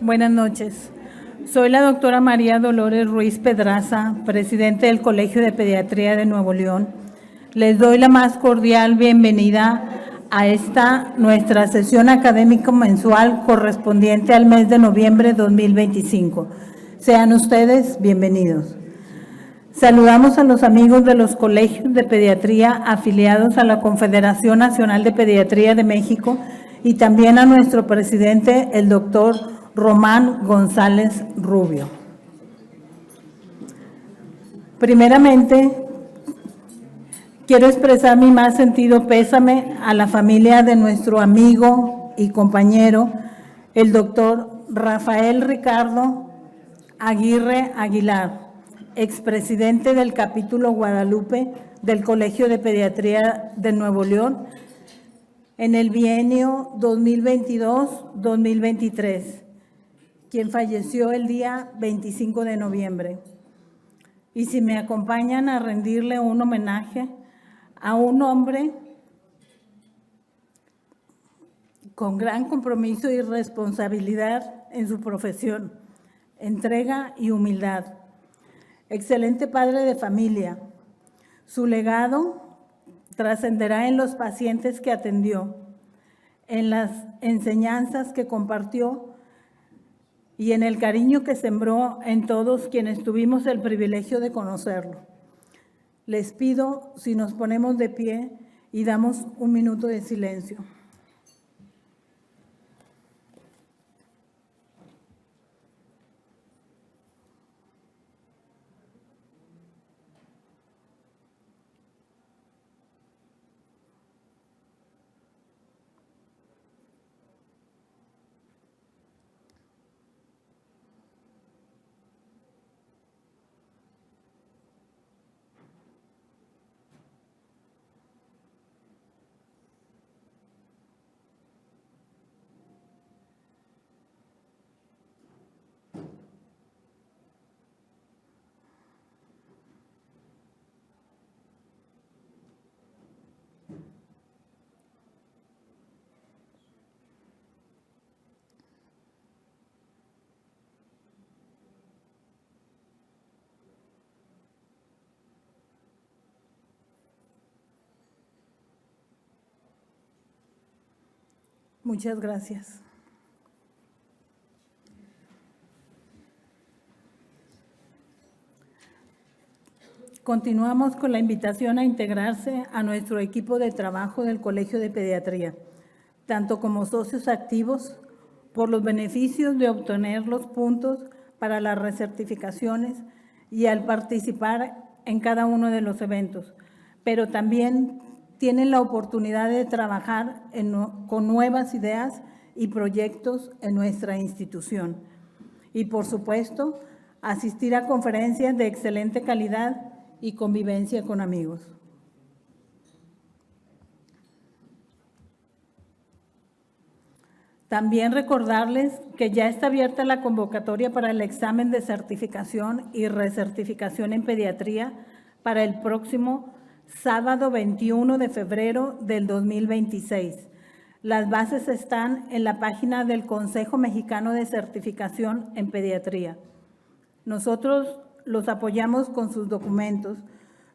Buenas noches. Soy la doctora María Dolores Ruiz Pedraza, presidente del Colegio de Pediatría de Nuevo León. Les doy la más cordial bienvenida a esta nuestra sesión académica mensual correspondiente al mes de noviembre de 2025. Sean ustedes bienvenidos. Saludamos a los amigos de los colegios de pediatría afiliados a la Confederación Nacional de Pediatría de México y también a nuestro presidente, el doctor Román González Rubio. Primeramente, quiero expresar mi más sentido pésame a la familia de nuestro amigo y compañero, el doctor Rafael Ricardo Aguirre Aguilar, expresidente del capítulo Guadalupe del Colegio de Pediatría de Nuevo León en el bienio 2022-2023, quien falleció el día 25 de noviembre. Y si me acompañan a rendirle un homenaje a un hombre con gran compromiso y responsabilidad en su profesión, entrega y humildad. Excelente padre de familia. Su legado trascenderá en los pacientes que atendió, en las enseñanzas que compartió y en el cariño que sembró en todos quienes tuvimos el privilegio de conocerlo. Les pido si nos ponemos de pie y damos un minuto de silencio. Muchas gracias. Continuamos con la invitación a integrarse a nuestro equipo de trabajo del Colegio de Pediatría, tanto como socios activos, por los beneficios de obtener los puntos para las recertificaciones y al participar en cada uno de los eventos, pero también tienen la oportunidad de trabajar con nuevas ideas y proyectos en nuestra institución. Y, por supuesto, asistir a conferencias de excelente calidad y convivencia con amigos. También recordarles que ya está abierta la convocatoria para el examen de certificación y recertificación en pediatría para el próximo sábado 21 de febrero del 2026. Las bases están en la página del Consejo Mexicano de Certificación en Pediatría. Nosotros los apoyamos con sus documentos,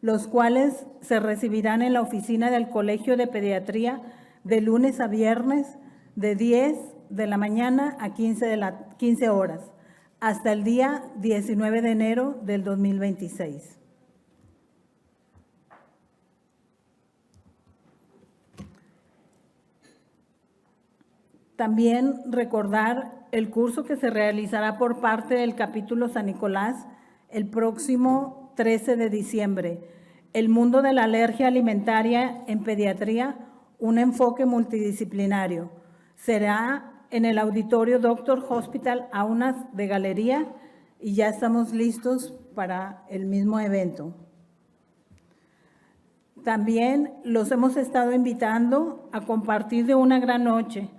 los cuales se recibirán en la oficina del Colegio de Pediatría de lunes a viernes de 10 de la mañana a 15 horas, hasta el día 19 de enero del 2026. También recordar el curso que se realizará por parte del capítulo San Nicolás el próximo 13 de diciembre. El mundo de la alergia alimentaria en pediatría, un enfoque multidisciplinario. Será en el auditorio Doctor Hospital Aunas de Galería y ya estamos listos para el mismo evento. También los hemos estado invitando a compartir de una gran noche.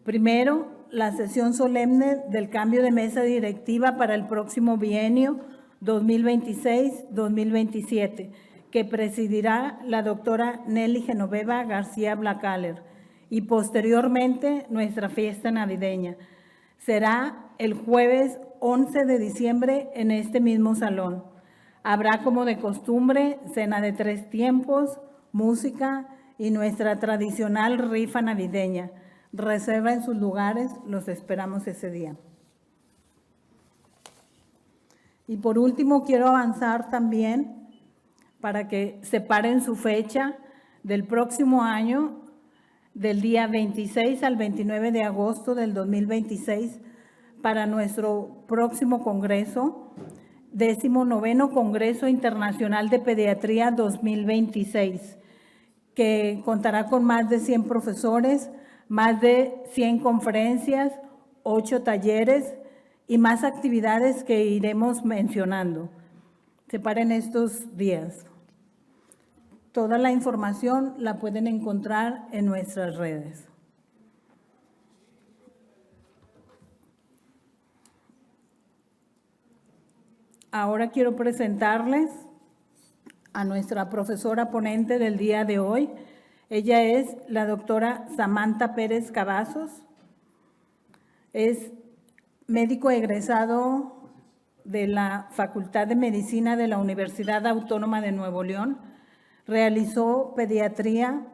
Primero, la sesión solemne del cambio de mesa directiva para el próximo bienio 2026-2027, que presidirá la doctora Nelly Genoveva García Blacaler, y posteriormente nuestra fiesta navideña. Será el jueves 11 de diciembre en este mismo salón. Habrá, como de costumbre, cena de 3 tiempos, música y nuestra tradicional rifa navideña. Reserven sus lugares, los esperamos ese día. Y por último, quiero avanzar también para que separen su fecha del próximo año, del día 26 al 29 de agosto del 2026, para nuestro próximo congreso, 19º Congreso Internacional de Pediatría 2026, que contará con más de 100 profesores, más de 100 conferencias, 8 talleres y más actividades que iremos mencionando. Separen estos días. Toda la información la pueden encontrar en nuestras redes. Ahora quiero presentarles a nuestra profesora ponente del día de hoy. Ella es la doctora Samantha Pérez Cavazos. Es médico egresado de la Facultad de Medicina de la Universidad Autónoma de Nuevo León. Realizó pediatría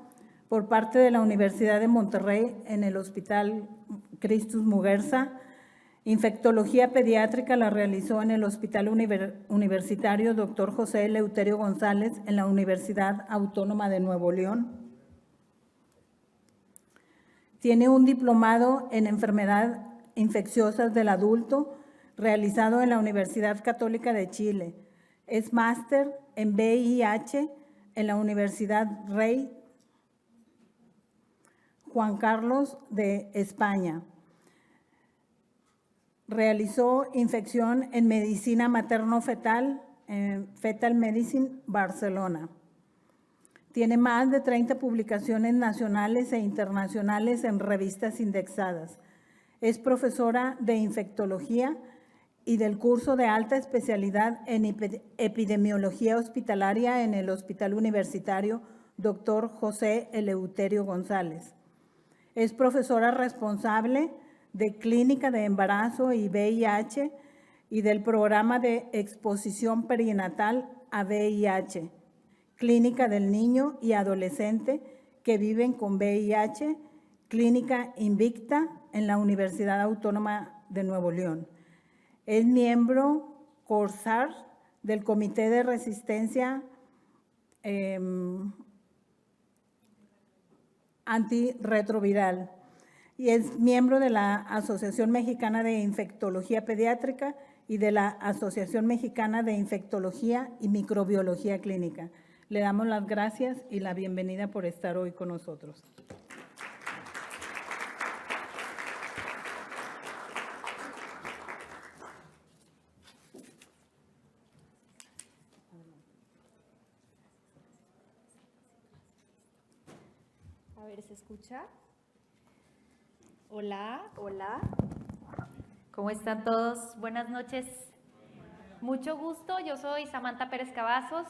por parte de la Universidad de Monterrey en el Hospital Christus Muguerza. Infectología pediátrica la realizó en el Hospital Universitario Dr. José Eleuterio González en la Universidad Autónoma de Nuevo León. Tiene un diplomado en enfermedades infecciosas del adulto realizado en la Universidad Católica de Chile. Es máster en VIH en la Universidad Rey Juan Carlos de España. Realizó infección en medicina materno-fetal en Fetal Medicine, Barcelona. Tiene más de 30 publicaciones nacionales e internacionales en revistas indexadas. Es profesora de infectología y del curso de alta especialidad en epidemiología hospitalaria en el Hospital Universitario Dr. José Eleuterio González. Es profesora responsable de Clínica de Embarazo y VIH y del Programa de Exposición Perinatal a VIH, Clínica del Niño y Adolescente que viven con VIH, Clínica Invicta en la Universidad Autónoma de Nuevo León. Es miembro CORSAR del Comité de Resistencia Antirretroviral y es miembro de la Asociación Mexicana de Infectología Pediátrica y de la Asociación Mexicana de Infectología y Microbiología Clínica. Le damos las gracias y la bienvenida por estar hoy con nosotros. A ver, ¿se escucha? Hola, hola. ¿Cómo están todos? Buenas noches. Mucho gusto, yo soy Samantha Pérez Cavazos.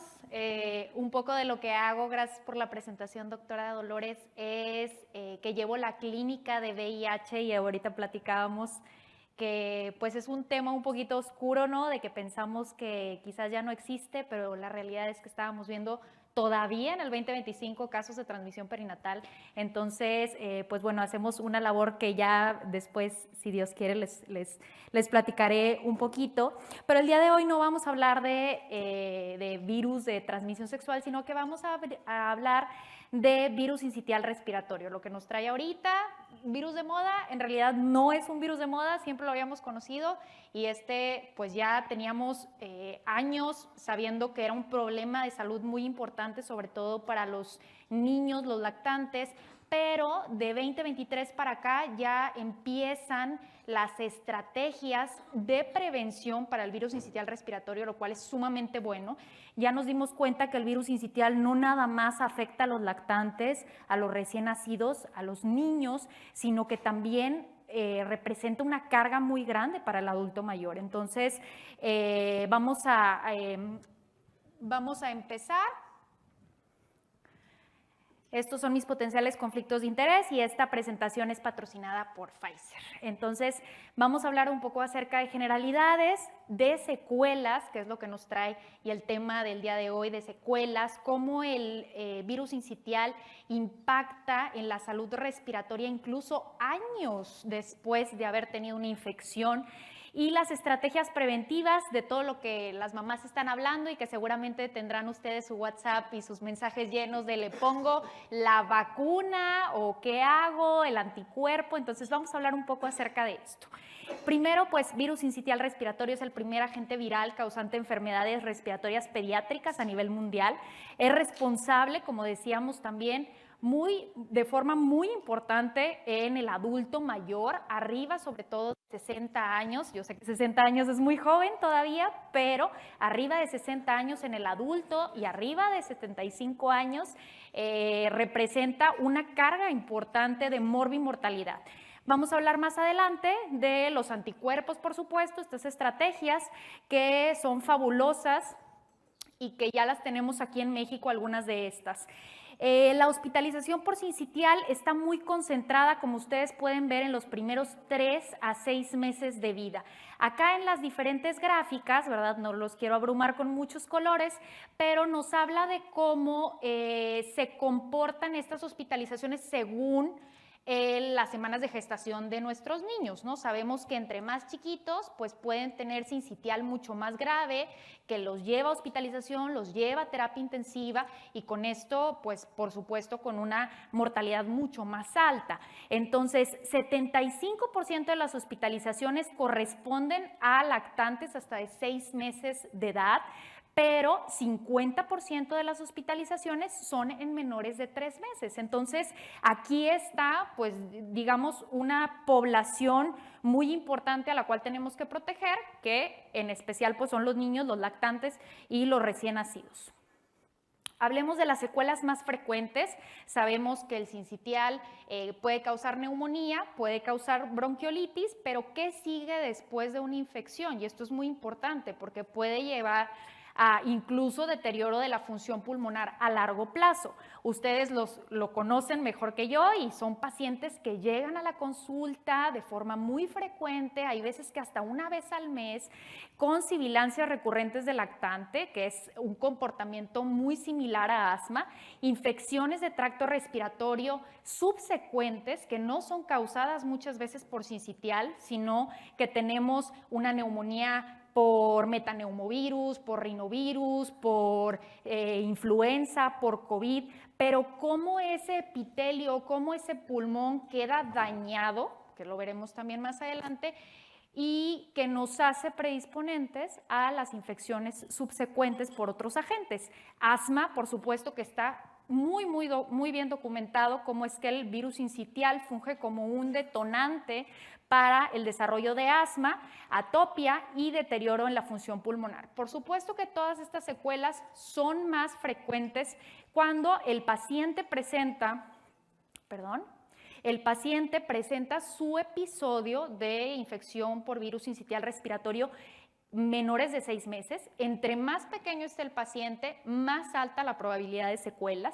Un poco de lo que hago, gracias por la presentación, doctora Dolores, es que llevo la clínica de VIH y ahorita platicábamos que pues es un tema un poquito oscuro, ¿no? De que pensamos que quizás ya no existe, pero la realidad es que estábamos viendo todavía en el 2025 casos de transmisión perinatal. Entonces, pues bueno, hacemos una labor que ya después, si Dios quiere, les platicaré un poquito. Pero el día de hoy no vamos a hablar de virus de transmisión sexual, sino que vamos a hablar de virus sincitial respiratorio. Lo que nos trae ahorita, virus de moda, en realidad no es un virus de moda, siempre lo habíamos conocido y pues ya teníamos años sabiendo que era un problema de salud muy importante, sobre todo para los niños, los lactantes, pero de 2023 para acá ya empiezan las estrategias de prevención para el virus sincitial respiratorio, lo cual es sumamente bueno. Ya nos dimos cuenta que el virus sincitial no nada más afecta a los lactantes, a los recién nacidos, a los niños, sino que también representa una carga muy grande para el adulto mayor. Entonces, vamos a empezar. Estos son mis potenciales conflictos de interés y esta presentación es patrocinada por Pfizer. Entonces, vamos a hablar un poco acerca de generalidades, de secuelas, que es lo que nos trae y el tema del día de hoy, de secuelas, cómo el virus sincitial impacta en la salud respiratoria incluso años después de haber tenido una infección, y las estrategias preventivas de todo lo que las mamás están hablando y que seguramente tendrán ustedes su WhatsApp y sus mensajes llenos de le pongo la vacuna o qué hago, el anticuerpo. Entonces vamos a hablar un poco acerca de esto. Primero, pues virus sincitial respiratorio es el primer agente viral causante de enfermedades respiratorias pediátricas a nivel mundial. Es responsable, como decíamos también, de forma muy importante en el adulto mayor, arriba sobre todo de 60 años. Yo sé que 60 años es muy joven todavía, pero arriba de 60 años en el adulto y arriba de 75 años representa una carga importante de morbimortalidad. Vamos a hablar más adelante de los anticuerpos, por supuesto, estas estrategias que son fabulosas y que ya las tenemos aquí en México, algunas de estas. La hospitalización por sincitial está muy concentrada, como ustedes pueden ver, en los primeros 3 a 6 meses de vida. Acá en las diferentes gráficas, ¿verdad? No los quiero abrumar con muchos colores, pero nos habla de cómo se comportan estas hospitalizaciones según las semanas de gestación de nuestros niños, ¿no? Sabemos que entre más chiquitos, pues pueden tener sincitial mucho más grave, que los lleva a hospitalización, los lleva a terapia intensiva y con esto, pues por supuesto, con una mortalidad mucho más alta. Entonces, 75% de las hospitalizaciones corresponden a lactantes hasta de 6 meses de edad, pero 50% de las hospitalizaciones son en menores de 3 meses. Entonces, aquí está, pues, digamos, una población muy importante a la cual tenemos que proteger, que en especial pues, son los niños, los lactantes y los recién nacidos. Hablemos de las secuelas más frecuentes. Sabemos que el sincitial puede causar neumonía, puede causar bronquiolitis, pero ¿qué sigue después de una infección? Y esto es muy importante porque puede llevar a incluso deterioro de la función pulmonar a largo plazo. Ustedes lo conocen mejor que yo y son pacientes que llegan a la consulta de forma muy frecuente, hay veces que hasta una vez al mes, con sibilancias recurrentes de lactante, que es un comportamiento muy similar a asma, infecciones de tracto respiratorio subsecuentes que no son causadas muchas veces por sincitial, sino que tenemos una neumonía por metaneumovirus, por rinovirus, por influenza, por COVID, pero cómo ese epitelio, cómo ese pulmón queda dañado, que lo veremos también más adelante, y que nos hace predisponentes a las infecciones subsecuentes por otros agentes. Asma, por supuesto que está muy bien documentado cómo es que el virus sincitial funge como un detonante para el desarrollo de asma, atopia y deterioro en la función pulmonar. Por supuesto que todas estas secuelas son más frecuentes cuando el paciente presenta su episodio de infección por virus sincitial respiratorio menores de 6 meses. Entre más pequeño esté el paciente, más alta la probabilidad de secuelas.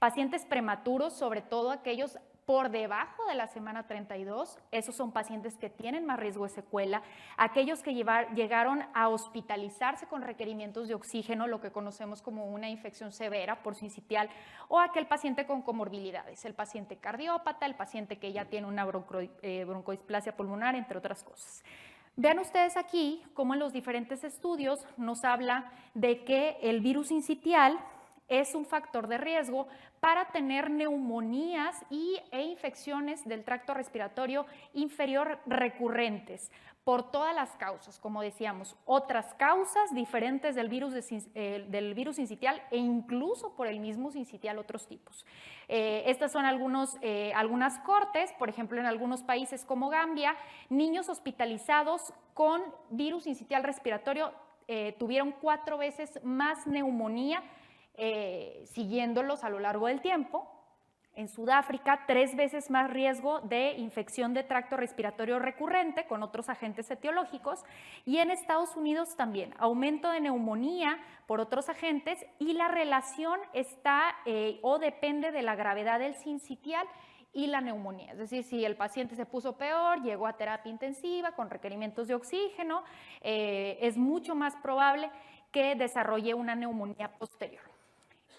Pacientes prematuros, sobre todo aquellos por debajo de la semana 32, esos son pacientes que tienen más riesgo de secuela. Aquellos que llegaron a hospitalizarse con requerimientos de oxígeno, lo que conocemos como una infección severa por sincitial, o aquel paciente con comorbilidades, el paciente cardiópata, el paciente que ya tiene una broncodisplasia pulmonar, entre otras cosas. Vean ustedes aquí cómo en los diferentes estudios nos habla de que el virus sincitial es un factor de riesgo para tener neumonías e infecciones del tracto respiratorio inferior recurrentes por todas las causas, como decíamos, otras causas diferentes del virus sincitial e incluso por el mismo sincitial otros tipos. Estas son algunas cortes, por ejemplo, en algunos países como Gambia, niños hospitalizados con virus sincitial respiratorio tuvieron 4 veces más neumonía siguiéndolos a lo largo del tiempo. En Sudáfrica, 3 veces más riesgo de infección de tracto respiratorio recurrente con otros agentes etiológicos. Y en Estados Unidos también, aumento de neumonía por otros agentes, y la relación está o depende de la gravedad del sincitial y la neumonía. Es decir, si el paciente se puso peor, llegó a terapia intensiva con requerimientos de oxígeno, es mucho más probable que desarrolle una neumonía posterior.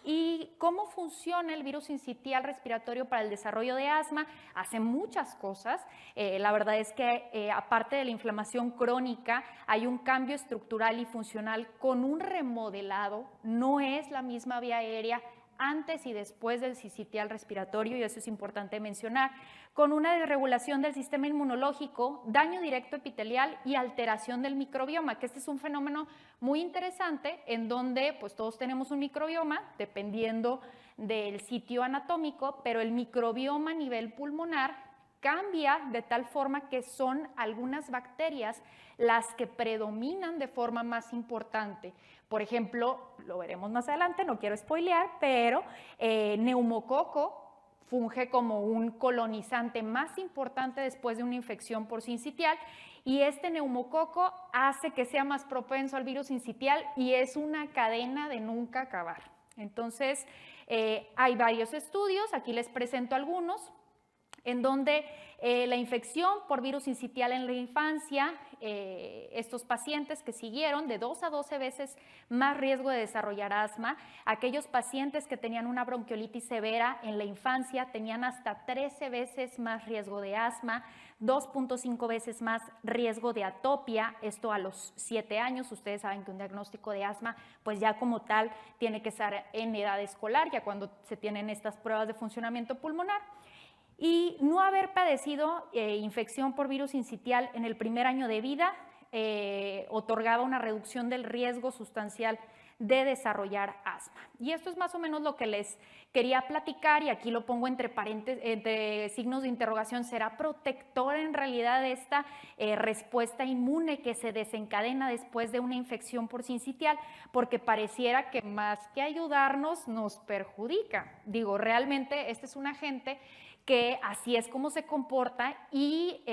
¿Y cómo funciona el virus sincitial respiratorio para el desarrollo de asma? Hace muchas cosas. La verdad es que aparte de la inflamación crónica, hay un cambio estructural y funcional con un remodelado. No es la misma vía aérea antes y después del sincitial respiratorio, y eso es importante mencionar, con una desregulación del sistema inmunológico, daño directo epitelial y alteración del microbioma, que este es un fenómeno muy interesante en donde pues todos tenemos un microbioma dependiendo del sitio anatómico, pero el microbioma a nivel pulmonar cambia de tal forma que son algunas bacterias las que predominan de forma más importante. Por ejemplo, lo veremos más adelante, no quiero spoilear, pero neumococo funge como un colonizante más importante después de una infección por sincitial, y este neumococo hace que sea más propenso al virus sincitial y es una cadena de nunca acabar. Entonces, hay varios estudios, aquí les presento algunos, en donde la infección por virus sincitial en la infancia, estos pacientes que siguieron de 2 a 12 veces más riesgo de desarrollar asma, aquellos pacientes que tenían una bronquiolitis severa en la infancia tenían hasta 13 veces más riesgo de asma, 2.5 veces más riesgo de atopia, esto a los 7 años. Ustedes saben que un diagnóstico de asma, pues ya como tal, tiene que estar en edad escolar, ya cuando se tienen estas pruebas de funcionamiento pulmonar. Y no haber padecido infección por virus sincitial en el primer año de vida otorgaba una reducción del riesgo sustancial de desarrollar asma. Y esto es más o menos lo que les quería platicar, y aquí lo pongo entre paréntesis, entre signos de interrogación. ¿Será protector en realidad esta respuesta inmune que se desencadena después de una infección por sincitial? Porque pareciera que más que ayudarnos nos perjudica. Digo, realmente este es un agente que así es como se comporta, y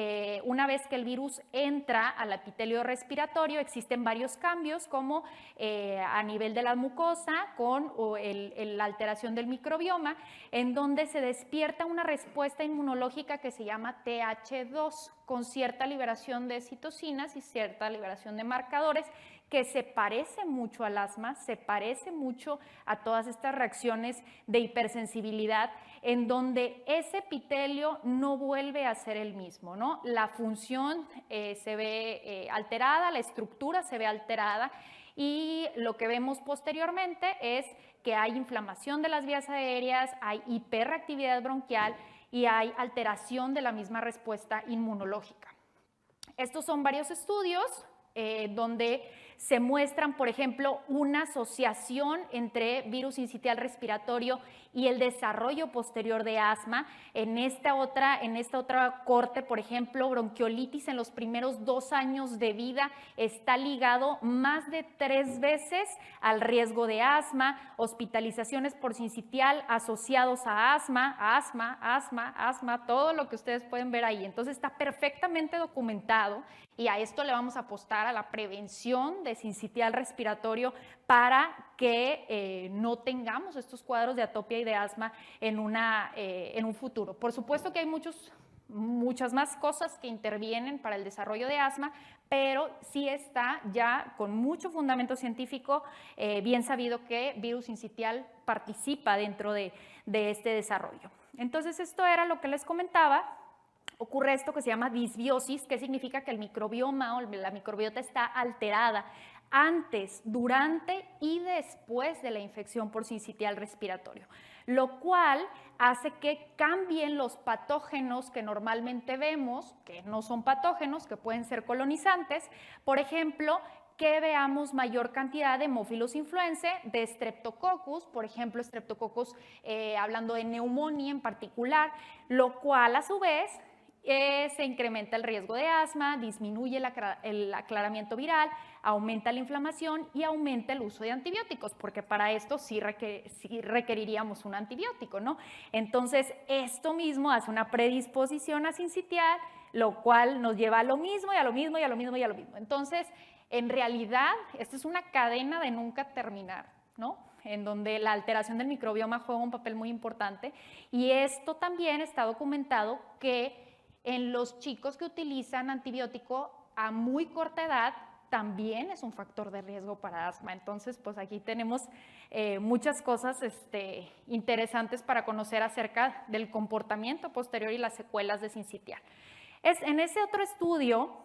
una vez que el virus entra al epitelio respiratorio existen varios cambios, como a nivel de la mucosa con la alteración del microbioma, en donde se despierta una respuesta inmunológica que se llama TH2, con cierta liberación de citocinas y cierta liberación de marcadores, que se parece mucho al asma, se parece mucho a todas estas reacciones de hipersensibilidad, en donde ese epitelio no vuelve a ser el mismo, ¿no? La función se ve alterada, la estructura se ve alterada, y lo que vemos posteriormente es que hay inflamación de las vías aéreas, hay hiperreactividad bronquial y hay alteración de la misma respuesta inmunológica. Estos son varios estudios donde se muestran, por ejemplo, una asociación entre virus sincitial respiratorio y el desarrollo posterior de asma. En esta otra corte, por ejemplo, bronquiolitis en los primeros 2 años de vida está ligado más de 3 veces al riesgo de asma, hospitalizaciones por sincitial asociados a asma, todo lo que ustedes pueden ver ahí. Entonces está perfectamente documentado, y a esto le vamos a apostar, a la prevención de sincitial respiratorio, para que no tengamos estos cuadros de atopia y de asma en un futuro. Por supuesto que hay muchas más cosas que intervienen para el desarrollo de asma, pero sí está ya con mucho fundamento científico bien sabido que virus sincitial participa dentro de este desarrollo. Entonces, esto era lo que les comentaba. Ocurre esto que se llama disbiosis, que significa que el microbioma o la microbiota está alterada antes, durante y después de la infección por sincitial respiratorio, lo cual hace que cambien los patógenos que normalmente vemos, que no son patógenos, que pueden ser colonizantes. Por ejemplo, que veamos mayor cantidad de Haemophilus influenzae, de Streptococcus, por ejemplo, Streptococcus hablando de neumonía en particular, lo cual a su vez se incrementa el riesgo de asma, disminuye el aclaramiento viral, aumenta la inflamación y aumenta el uso de antibióticos, porque para esto sí requeriríamos un antibiótico, ¿no? Entonces, esto mismo hace una predisposición a sincitial, lo cual nos lleva a lo mismo y a lo mismo y a lo mismo y a lo mismo. Entonces, en realidad, esta es una cadena de nunca terminar, ¿no? En donde la alteración del microbioma juega un papel muy importante, y esto también está documentado que en los chicos que utilizan antibiótico a muy corta edad también es un factor de riesgo para asma. Entonces, pues aquí tenemos muchas cosas interesantes para conocer acerca del comportamiento posterior y las secuelas de sincitial. En ese otro estudio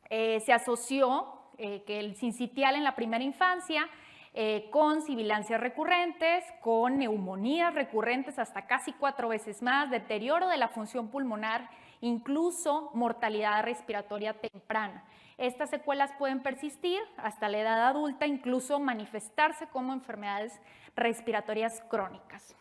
se asoció que el sincitial en la primera infancia con sibilancias recurrentes, con neumonías recurrentes hasta casi 4 veces más, deterioro de la función pulmonar, incluso mortalidad respiratoria temprana. Estas secuelas pueden persistir hasta la edad adulta, incluso manifestarse como enfermedades respiratorias crónicas.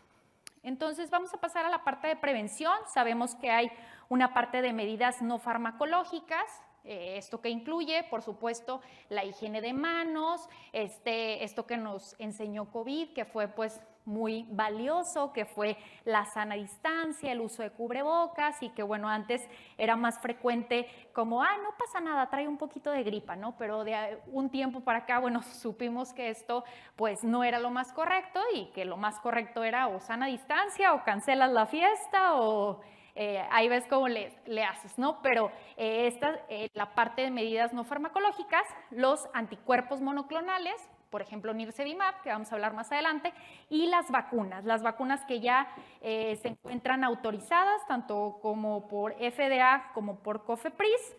Entonces vamos a pasar a la parte de prevención. Sabemos que hay una parte de medidas no farmacológicas, esto que incluye, por supuesto, la higiene de manos, esto que nos enseñó COVID, que fue pues muy valioso, que fue la sana distancia, el uso de cubrebocas, y que bueno, antes era más frecuente como, no pasa nada, trae un poquito de gripa, ¿no? Pero de un tiempo para acá, bueno, supimos que esto pues no era lo más correcto, y que lo más correcto era o sana distancia o cancelas la fiesta o ahí ves cómo le haces, ¿no? Pero la parte de medidas no farmacológicas, los anticuerpos monoclonales, por ejemplo, Nirsevimab, que vamos a hablar más adelante, y las vacunas que ya se encuentran autorizadas, tanto como por FDA como por COFEPRIS.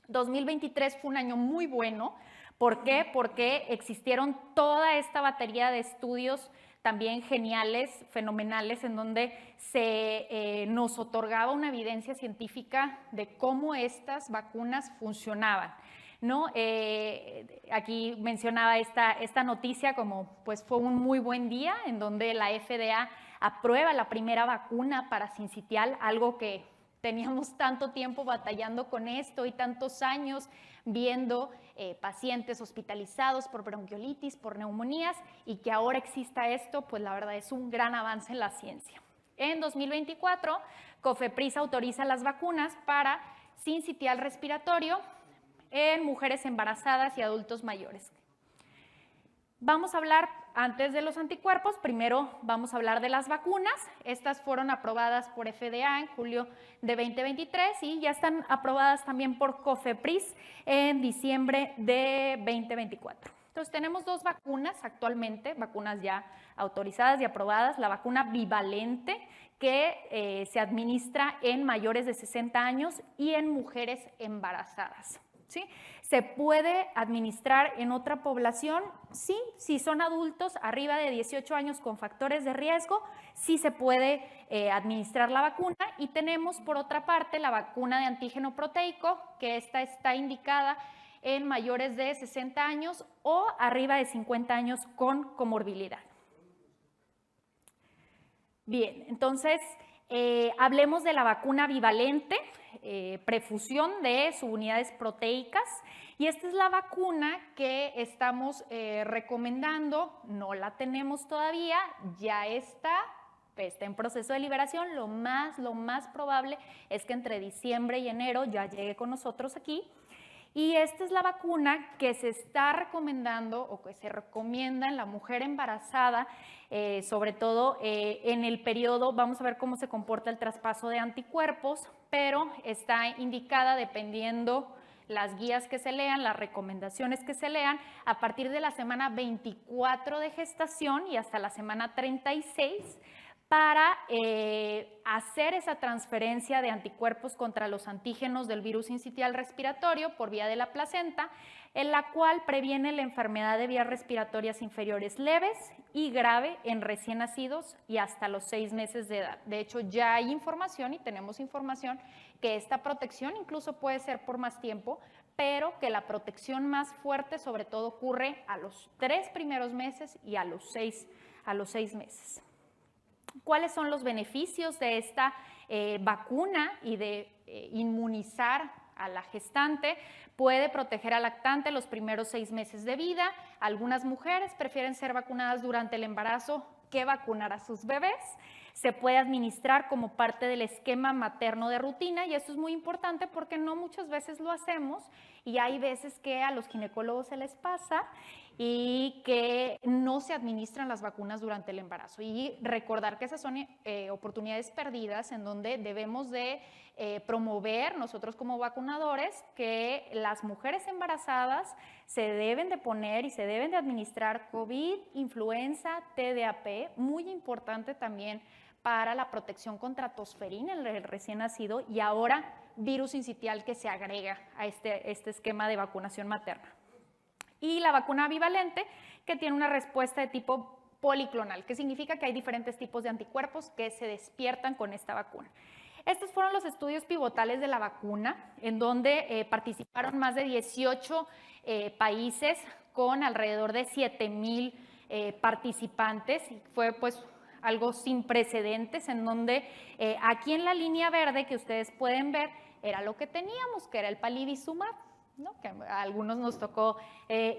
2023 fue un año muy bueno. ¿Por qué? Porque existieron toda esta batería de estudios también geniales, fenomenales, en donde se nos otorgaba una evidencia científica de cómo estas vacunas funcionaban, ¿no? Aquí mencionaba esta noticia como pues fue un muy buen día en donde la FDA aprueba la primera vacuna para sincitial, algo que teníamos tanto tiempo batallando con esto y tantos años viendo pacientes hospitalizados por bronquiolitis, por neumonías, y que ahora exista esto, pues la verdad es un gran avance en la ciencia. En 2024, COFEPRIS autoriza las vacunas para sincitial respiratorio en mujeres embarazadas y adultos mayores. Vamos a hablar antes de los anticuerpos, primero vamos a hablar de las vacunas. Estas fueron aprobadas por FDA en julio de 2023 y ya están aprobadas también por COFEPRIS en diciembre de 2024. Entonces tenemos 2 vacunas actualmente, vacunas ya autorizadas y aprobadas. La vacuna bivalente, que se administra en mayores de 60 años y en mujeres embarazadas. ¿Sí? ¿Se puede administrar en otra población? Sí, si son adultos arriba de 18 años con factores de riesgo, sí se puede administrar la vacuna. Y tenemos por otra parte la vacuna de antígeno proteico, que esta está indicada en mayores de 60 años o arriba de 50 años con comorbilidad. Bien, entonces hablemos de la vacuna bivalente, prefusión de subunidades proteicas, y esta es la vacuna que estamos recomendando. No la tenemos todavía, ya está en proceso de liberación. Lo más probable es que entre diciembre y enero ya llegue con nosotros aquí. Y esta es la vacuna que se está recomendando o que se recomienda en la mujer embarazada, sobre todo en el periodo. Vamos a ver cómo se comporta el traspaso de anticuerpos, pero está indicada dependiendo las guías que se lean, las recomendaciones que se lean, a partir de la semana 24 de gestación y hasta la semana 36, para hacer esa transferencia de anticuerpos contra los antígenos del virus sincitial respiratorio por vía de la placenta, en la cual previene la enfermedad de vías respiratorias inferiores leves y grave en recién nacidos y hasta los 6 meses de edad. De hecho, ya hay información y tenemos información que esta protección incluso puede ser por más tiempo, pero que la protección más fuerte sobre todo ocurre a los 3 primeros meses y a los 6 meses. ¿Cuáles son los beneficios de esta vacuna y de inmunizar a la gestante, puede proteger al lactante los primeros 6 meses de vida. Algunas mujeres prefieren ser vacunadas durante el embarazo que vacunar a sus bebés. Se puede administrar como parte del esquema materno de rutina y esto es muy importante porque no muchas veces lo hacemos y hay veces que a los ginecólogos se les pasa y que no se administran las vacunas durante el embarazo. Y recordar que esas son oportunidades perdidas en donde debemos de promover nosotros como vacunadores que las mujeres embarazadas se deben de poner y se deben de administrar COVID, influenza, TDAP, muy importante también para la protección contra tosferina en el recién nacido y ahora virus sincitial que se agrega a este esquema de vacunación materna. Y la vacuna bivalente que tiene una respuesta de tipo policlonal, que significa que hay diferentes tipos de anticuerpos que se despiertan con esta vacuna. Estos fueron los estudios pivotales de la vacuna, en donde participaron más de 18 países con alrededor de 7,000 participantes. Fue pues algo sin precedentes, en donde aquí en la línea verde que ustedes pueden ver era lo que teníamos, que era el palivizumab, ¿no? Que a algunos nos tocó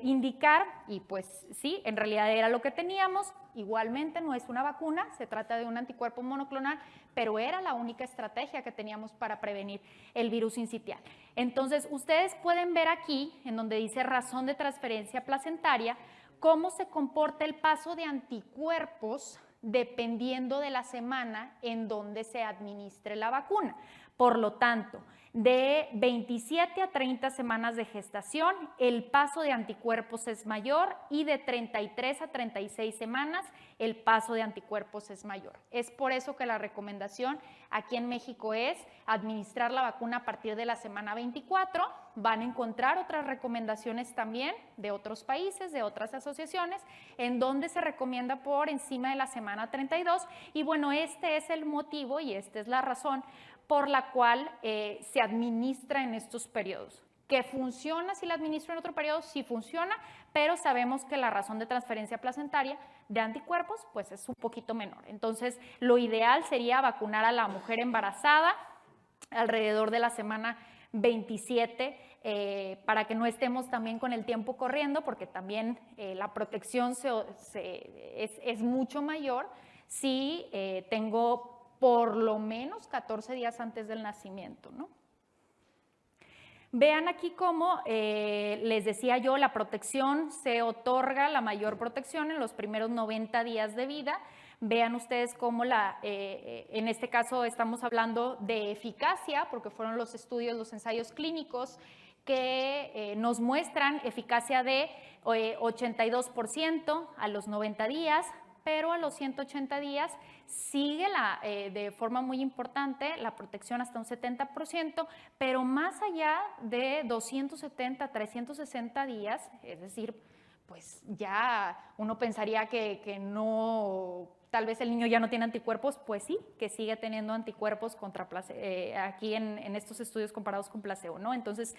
indicar y pues sí, en realidad era lo que teníamos. Igualmente no es una vacuna, se trata de un anticuerpo monoclonal, pero era la única estrategia que teníamos para prevenir el virus sincitial. Entonces, ustedes pueden ver aquí, en donde dice razón de transferencia placentaria, cómo se comporta el paso de anticuerpos dependiendo de la semana en donde se administre la vacuna. Por lo tanto, de 27 a 30 semanas de gestación, el paso de anticuerpos es mayor y de 33 a 36 semanas, el paso de anticuerpos es mayor. Es por eso que la recomendación aquí en México es administrar la vacuna a partir de la semana 24. Van a encontrar otras recomendaciones también de otros países, de otras asociaciones, en donde se recomienda por encima de la semana 32. Y bueno, este es el motivo y esta es la razón por la cual se administra en estos periodos. ¿Que funciona si la administro en otro periodo? Sí funciona, pero sabemos que la razón de transferencia placentaria de anticuerpos pues es un poquito menor. Entonces, lo ideal sería vacunar a la mujer embarazada alrededor de la semana 27 para que no estemos también con el tiempo corriendo, porque también la protección es mucho mayor si tengo por lo menos 14 días antes del nacimiento, ¿no? Vean aquí cómo, les decía yo, la protección se otorga, la mayor protección en los primeros 90 días de vida. Vean ustedes cómo en este caso estamos hablando de eficacia, porque fueron los estudios, los ensayos clínicos que nos muestran eficacia de 82% a los 90 días, pero a los 180 días sigue de forma muy importante la protección hasta un 70%, pero más allá de 270, 360 días, es decir, pues ya uno pensaría que no, tal vez el niño ya no tiene anticuerpos, pues sí, que sigue teniendo anticuerpos contra aquí en estos estudios comparados con placebo, ¿no? Entonces,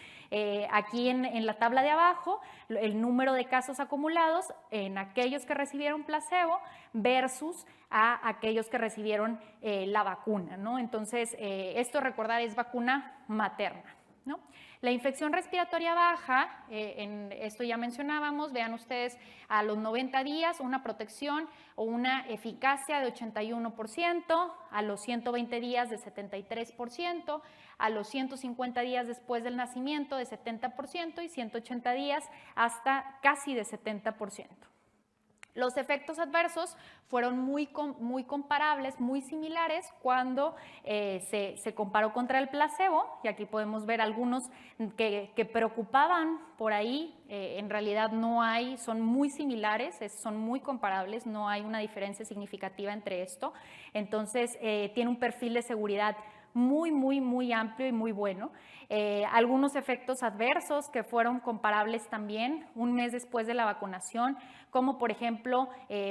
aquí en la tabla de abajo, el número de casos acumulados en aquellos que recibieron placebo versus a aquellos que recibieron la vacuna, ¿no? Entonces, esto recordar es vacuna materna, ¿no? La infección respiratoria baja, esto ya mencionábamos, vean ustedes a los 90 días una protección o una eficacia de 81%, a los 120 días de 73%, a los 150 días después del nacimiento de 70% y 180 días hasta casi de 70%. Los efectos adversos fueron muy comparables, muy similares cuando se comparó contra el placebo, y aquí podemos ver algunos que preocupaban por ahí. En realidad no hay, son muy similares, son muy comparables, no hay una diferencia significativa entre esto. Entonces, tiene un perfil de seguridad muy amplio y muy bueno. Algunos efectos adversos que fueron comparables también un mes después de la vacunación, como por ejemplo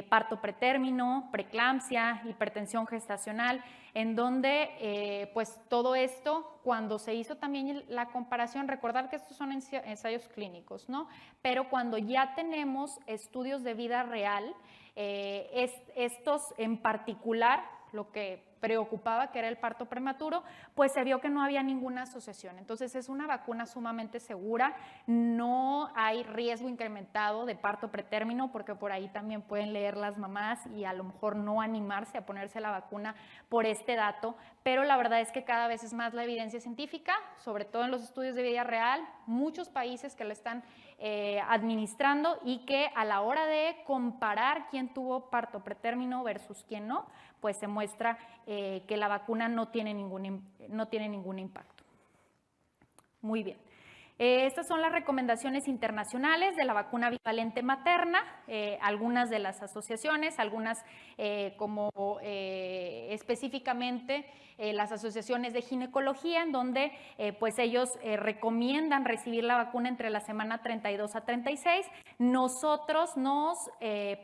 parto pretérmino, preeclampsia, hipertensión gestacional, en donde pues todo esto, cuando se hizo también la comparación, recordar que estos son ensayos clínicos, ¿no? Pero cuando ya tenemos estudios de vida real, estos en particular, lo que preocupaba, que era el parto prematuro, pues se vio que no había ninguna asociación. Entonces es una vacuna sumamente segura, no hay riesgo incrementado de parto pretérmino, porque por ahí también pueden leer las mamás y a lo mejor no animarse a ponerse la vacuna por este dato, pero la verdad es que cada vez es más la evidencia científica, sobre todo en los estudios de vida real, muchos países que la están administrando y que a la hora de comparar quién tuvo parto pretérmino versus quién no, pues se muestra que la vacuna no tiene ningún impacto. Muy bien. Estas son las recomendaciones internacionales de la vacuna bivalente materna, algunas de las asociaciones, algunas como específicamente las asociaciones de ginecología, en donde pues ellos recomiendan recibir la vacuna entre la semana 32 a 36. Nosotros nos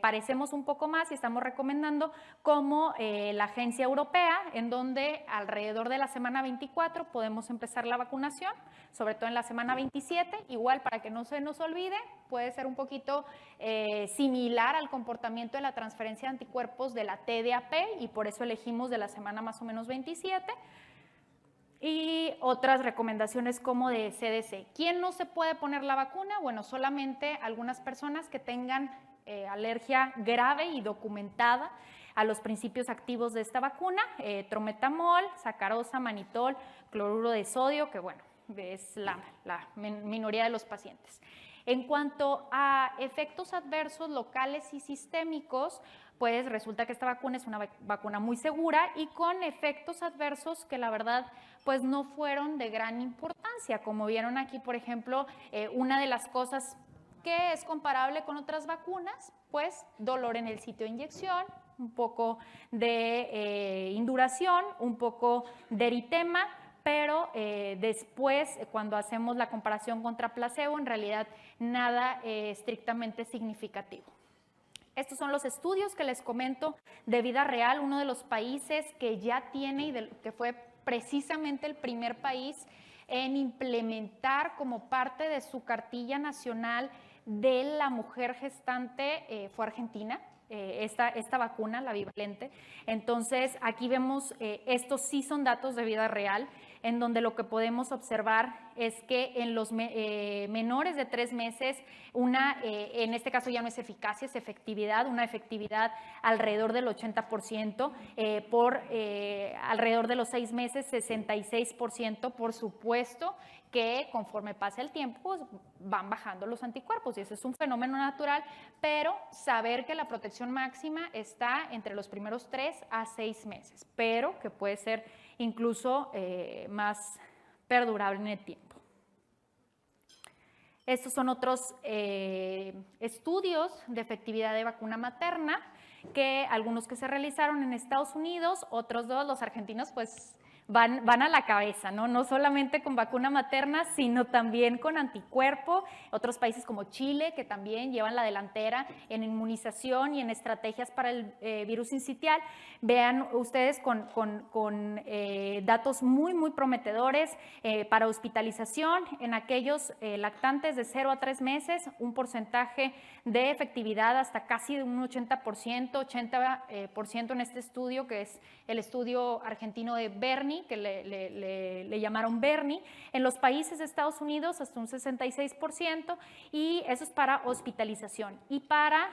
parecemos un poco más y estamos recomendando como la agencia europea, en donde alrededor de la semana 24 podemos empezar la vacunación, sobre todo en la semana 27, igual para que no se nos olvide, puede ser un poquito similar al comportamiento de la transferencia de anticuerpos de la TDAP y por eso elegimos de la semana más o menos 27. Y otras recomendaciones como de CDC. ¿Quién no se puede poner la vacuna? Bueno, solamente algunas personas que tengan alergia grave y documentada a los principios activos de esta vacuna, trometamol, sacarosa, manitol, cloruro de sodio, que bueno, es la minoría de los pacientes. En cuanto a efectos adversos locales y sistémicos, pues resulta que esta vacuna es una vacuna muy segura y con efectos adversos que la verdad pues no fueron de gran importancia. Como vieron aquí, por ejemplo, una de las cosas que es comparable con otras vacunas, pues dolor en el sitio de inyección, un poco de induración, un poco de eritema, pero después, cuando hacemos la comparación contra placebo, en realidad nada estrictamente significativo. Estos son los estudios que les comento de vida real, uno de los países que ya tiene y que fue precisamente el primer país en implementar como parte de su cartilla nacional de la mujer gestante fue Argentina. Esta vacuna, la bivalente. Entonces, aquí vemos, estos sí son datos de vida real, en donde lo que podemos observar es que en los menores de 3 meses, en este caso ya no es eficacia, es efectividad, una efectividad alrededor del 80%, por alrededor de los 6 meses, 66%, por supuesto que conforme pase el tiempo pues, van bajando los anticuerpos y ese es un fenómeno natural, pero saber que la protección máxima está entre los primeros 3 a 6 meses, pero que puede ser incluso más perdurable en el tiempo. Estos son otros estudios de efectividad de vacuna materna, que algunos que se realizaron en Estados Unidos, otros dos, los argentinos, pues van a la cabeza, ¿no? No solamente con vacuna materna, sino también con anticuerpo. Otros países como Chile, que también llevan la delantera en inmunización y en estrategias para el virus sincitial. Vean ustedes con datos muy, muy prometedores para hospitalización en aquellos lactantes de 0 a 3 meses, un porcentaje de efectividad hasta casi de un 80%, 80% en este estudio, que es el estudio argentino de Berni, que le llamaron Berni. En los países de Estados Unidos hasta un 66%, y eso es para hospitalización. Y para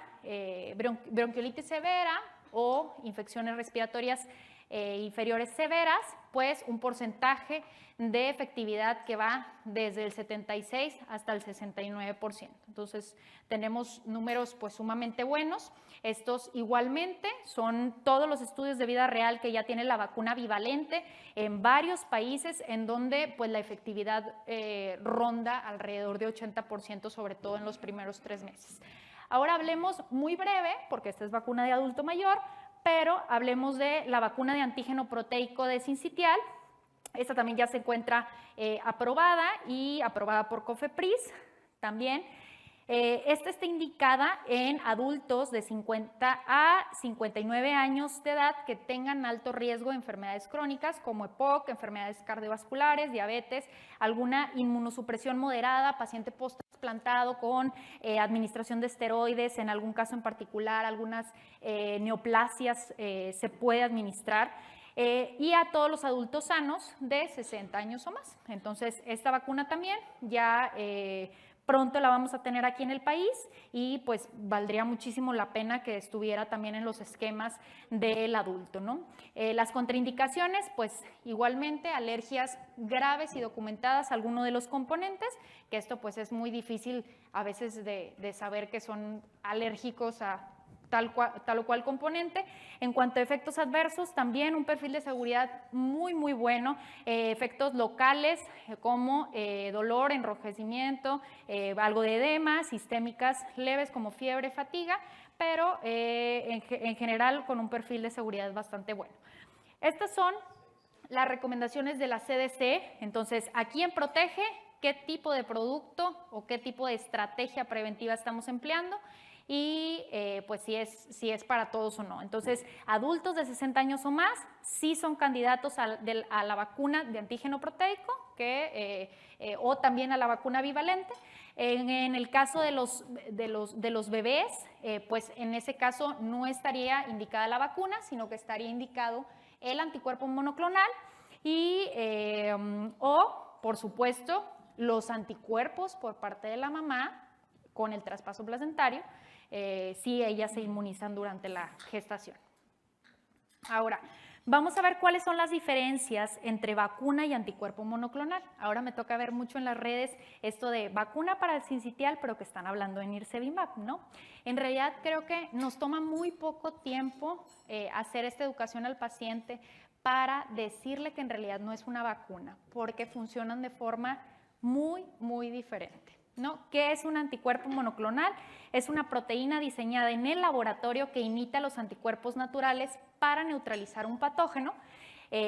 bronquiolitis severa o infecciones respiratorias inferiores severas, pues un porcentaje de efectividad que va desde el 76 hasta el 69%. Entonces tenemos números pues sumamente buenos. Estos igualmente son todos los estudios de vida real que ya tiene la vacuna bivalente en varios países en donde pues la efectividad ronda alrededor de 80%, sobre todo en los primeros 3 meses. Ahora hablemos muy breve, porque esta es vacuna de adulto mayor, pero hablemos de la vacuna de antígeno proteico de sincitial. Esta también ya se encuentra aprobada y aprobada por COFEPRIS también. Esta está indicada en adultos de 50 a 59 años de edad que tengan alto riesgo de enfermedades crónicas como EPOC, enfermedades cardiovasculares, diabetes, alguna inmunosupresión moderada, paciente post-trasplantado con administración de esteroides, en algún caso en particular, algunas neoplasias se puede administrar. y a todos los adultos sanos de 60 años o más. Entonces, esta vacuna también ya pronto la vamos a tener aquí en el país y pues valdría muchísimo la pena que estuviera también en los esquemas del adulto, ¿no? Las contraindicaciones, pues igualmente alergias graves y documentadas a alguno de los componentes, que esto pues es muy difícil a veces de saber que son alérgicos a tal o cual componente. En cuanto a efectos adversos, también un perfil de seguridad muy, muy bueno. Efectos locales como dolor, enrojecimiento, algo de edema, sistémicas leves como fiebre, fatiga, pero en general con un perfil de seguridad bastante bueno. Estas son las recomendaciones de la CDC. Entonces, ¿a quién protege? ¿Qué tipo de producto o qué tipo de estrategia preventiva estamos empleando? Y pues si es para todos o no. Entonces, adultos de 60 años o más sí son candidatos a la vacuna de antígeno proteico o también a la vacuna bivalente. En el caso de los bebés, pues en ese caso no estaría indicada la vacuna, sino que estaría indicado el anticuerpo monoclonal o, por supuesto, los anticuerpos por parte de la mamá con el traspaso placentario, si ellas se inmunizan durante la gestación. Ahora, vamos a ver cuáles son las diferencias entre vacuna y anticuerpo monoclonal. Ahora me toca ver mucho en las redes esto de vacuna para el sincitial, pero que están hablando de nirsevimab, ¿no? En realidad creo que nos toma muy poco tiempo hacer esta educación al paciente para decirle que en realidad no es una vacuna, porque funcionan de forma muy, muy diferente, ¿no? ¿Qué es un anticuerpo monoclonal? Es una proteína diseñada en el laboratorio que imita los anticuerpos naturales para neutralizar un patógeno.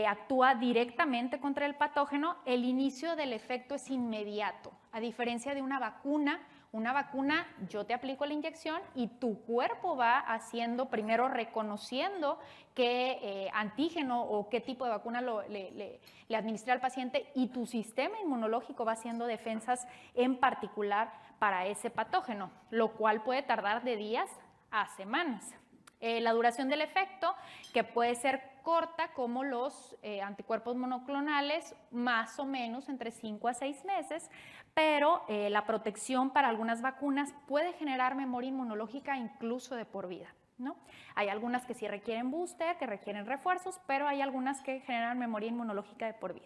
Actúa directamente contra el patógeno. El inicio del efecto es inmediato, a diferencia de una vacuna. Una vacuna, yo te aplico la inyección y tu cuerpo va haciendo, primero reconociendo qué antígeno o qué tipo de vacuna le administra al paciente, y tu sistema inmunológico va haciendo defensas en particular para ese patógeno, lo cual puede tardar de días a semanas. La duración del efecto, que puede ser corta como los anticuerpos monoclonales, más o menos entre 5 a 6 meses, pero la protección para algunas vacunas puede generar memoria inmunológica incluso de por vida, ¿no? Hay algunas que sí requieren booster, que requieren refuerzos, pero hay algunas que generan memoria inmunológica de por vida.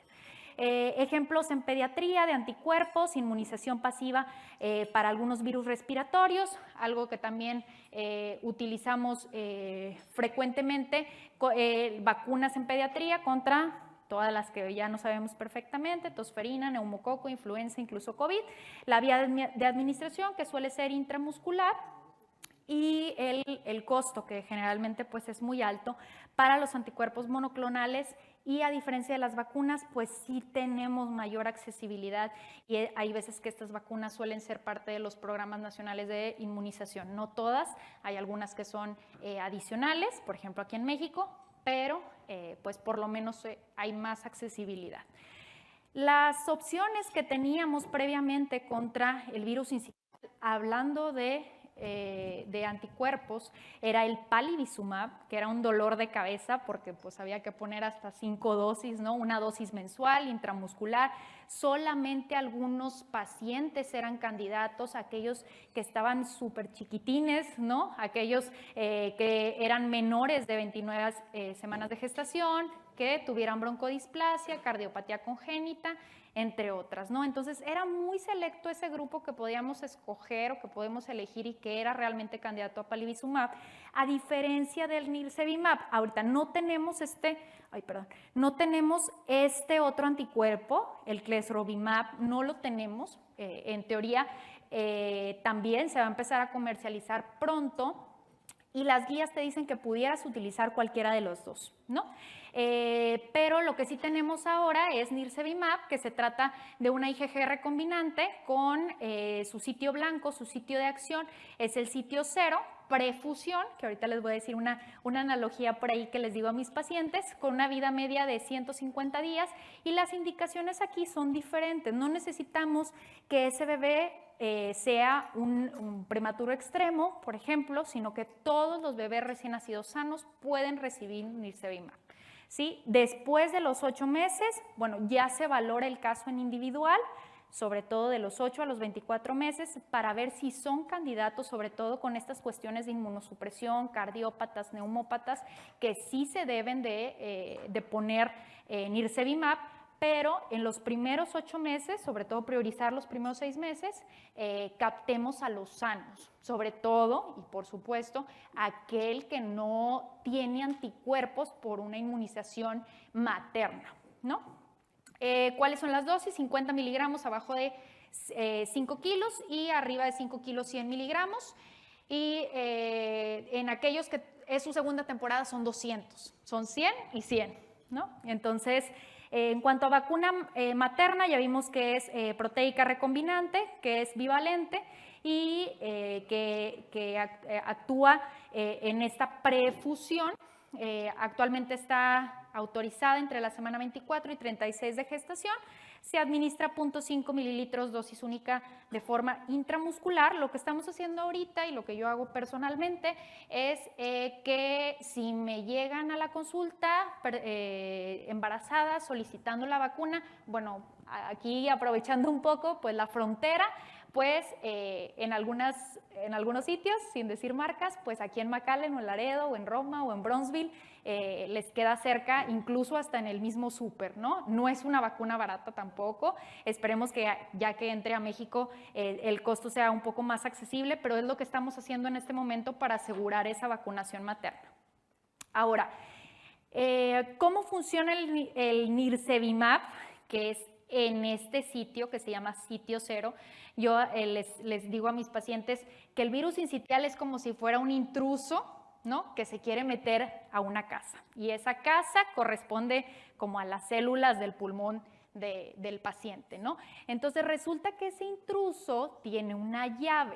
Ejemplos en pediatría de anticuerpos, inmunización pasiva para algunos virus respiratorios, algo que también utilizamos frecuentemente, vacunas en pediatría contra todas las que ya no sabemos perfectamente, tosferina, neumococo, influenza, incluso COVID. La vía de administración, que suele ser intramuscular, y el costo, que generalmente pues es muy alto para los anticuerpos monoclonales, y a diferencia de las vacunas, pues sí tenemos mayor accesibilidad, y hay veces que estas vacunas suelen ser parte de los programas nacionales de inmunización. No todas, hay algunas que son adicionales, por ejemplo aquí en México, pero pues por lo menos hay más accesibilidad. Las opciones que teníamos previamente contra el virus incisional, hablando de anticuerpos, era el palivizumab, que era un dolor de cabeza porque pues había que poner hasta 5 dosis, ¿no? Una dosis mensual, intramuscular. Solamente algunos pacientes eran candidatos, aquellos que estaban súper chiquitines, ¿no? Aquellos que eran menores de 29 semanas de gestación, que tuvieran broncodisplasia, cardiopatía congénita, entre otras, ¿no? Entonces era muy selecto ese grupo que podíamos escoger o que podemos elegir y que era realmente candidato a palivizumab, a diferencia del nirsevimab. Ahorita no tenemos no tenemos este otro anticuerpo, el clesrovimab, no lo tenemos. En teoría también se va a empezar a comercializar pronto, y las guías te dicen que pudieras utilizar cualquiera de los dos, ¿no? Pero lo que sí tenemos ahora es nirsevimab, que se trata de una IgG recombinante con su sitio blanco, su sitio de acción es el sitio 0, prefusión, que ahorita les voy a decir una analogía por ahí que les digo a mis pacientes, con una vida media de 150 días, y las indicaciones aquí son diferentes. No necesitamos que ese bebé sea un prematuro extremo, por ejemplo, sino que todos los bebés recién nacidos sanos pueden recibir nirsevimab. ¿sí? Después de los 8 meses, bueno, ya se valora el caso en individual, sobre todo de los 8 a los 24 meses, para ver si son candidatos, sobre todo con estas cuestiones de inmunosupresión, cardiópatas, neumópatas, que sí se deben de poner nirsevimab, pero en los primeros 8 meses, sobre todo priorizar los primeros 6 meses, captemos a los sanos, sobre todo, y por supuesto, aquel que no tiene anticuerpos por una inmunización materna, ¿no? ¿Cuáles son las dosis? 50 miligramos abajo de 5 kilos y arriba de 5 kilos 100 miligramos. Y en aquellos que es su segunda temporada son 200, son 100 y 100, ¿no? Entonces, en cuanto a vacuna materna, ya vimos que es proteica recombinante, que es bivalente y que actúa en esta prefusión. Actualmente está autorizada entre la semana 24 y 36 de gestación. Se administra 0.5 mililitros dosis única de forma intramuscular. Lo que estamos haciendo ahorita y lo que yo hago personalmente es que si me llegan a la consulta embarazadas solicitando la vacuna, bueno, aquí aprovechando un poco pues la frontera, pues en algunos sitios, sin decir marcas, pues aquí en McAllen o en Laredo o en Roma o en Bronzeville, les queda cerca, incluso hasta en el mismo súper, ¿no? No es una vacuna barata tampoco, esperemos que ya que entre a México el costo sea un poco más accesible, pero es lo que estamos haciendo en este momento para asegurar esa vacunación materna. Ahora, ¿cómo funciona el nirsevimab? Que es en este sitio que se llama sitio cero. Yo les digo a mis pacientes que el virus sincitial es como si fuera un intruso, ¿no? Que se quiere meter a una casa. Y esa casa corresponde como a las células del pulmón del paciente, ¿no? Entonces resulta que ese intruso tiene una llave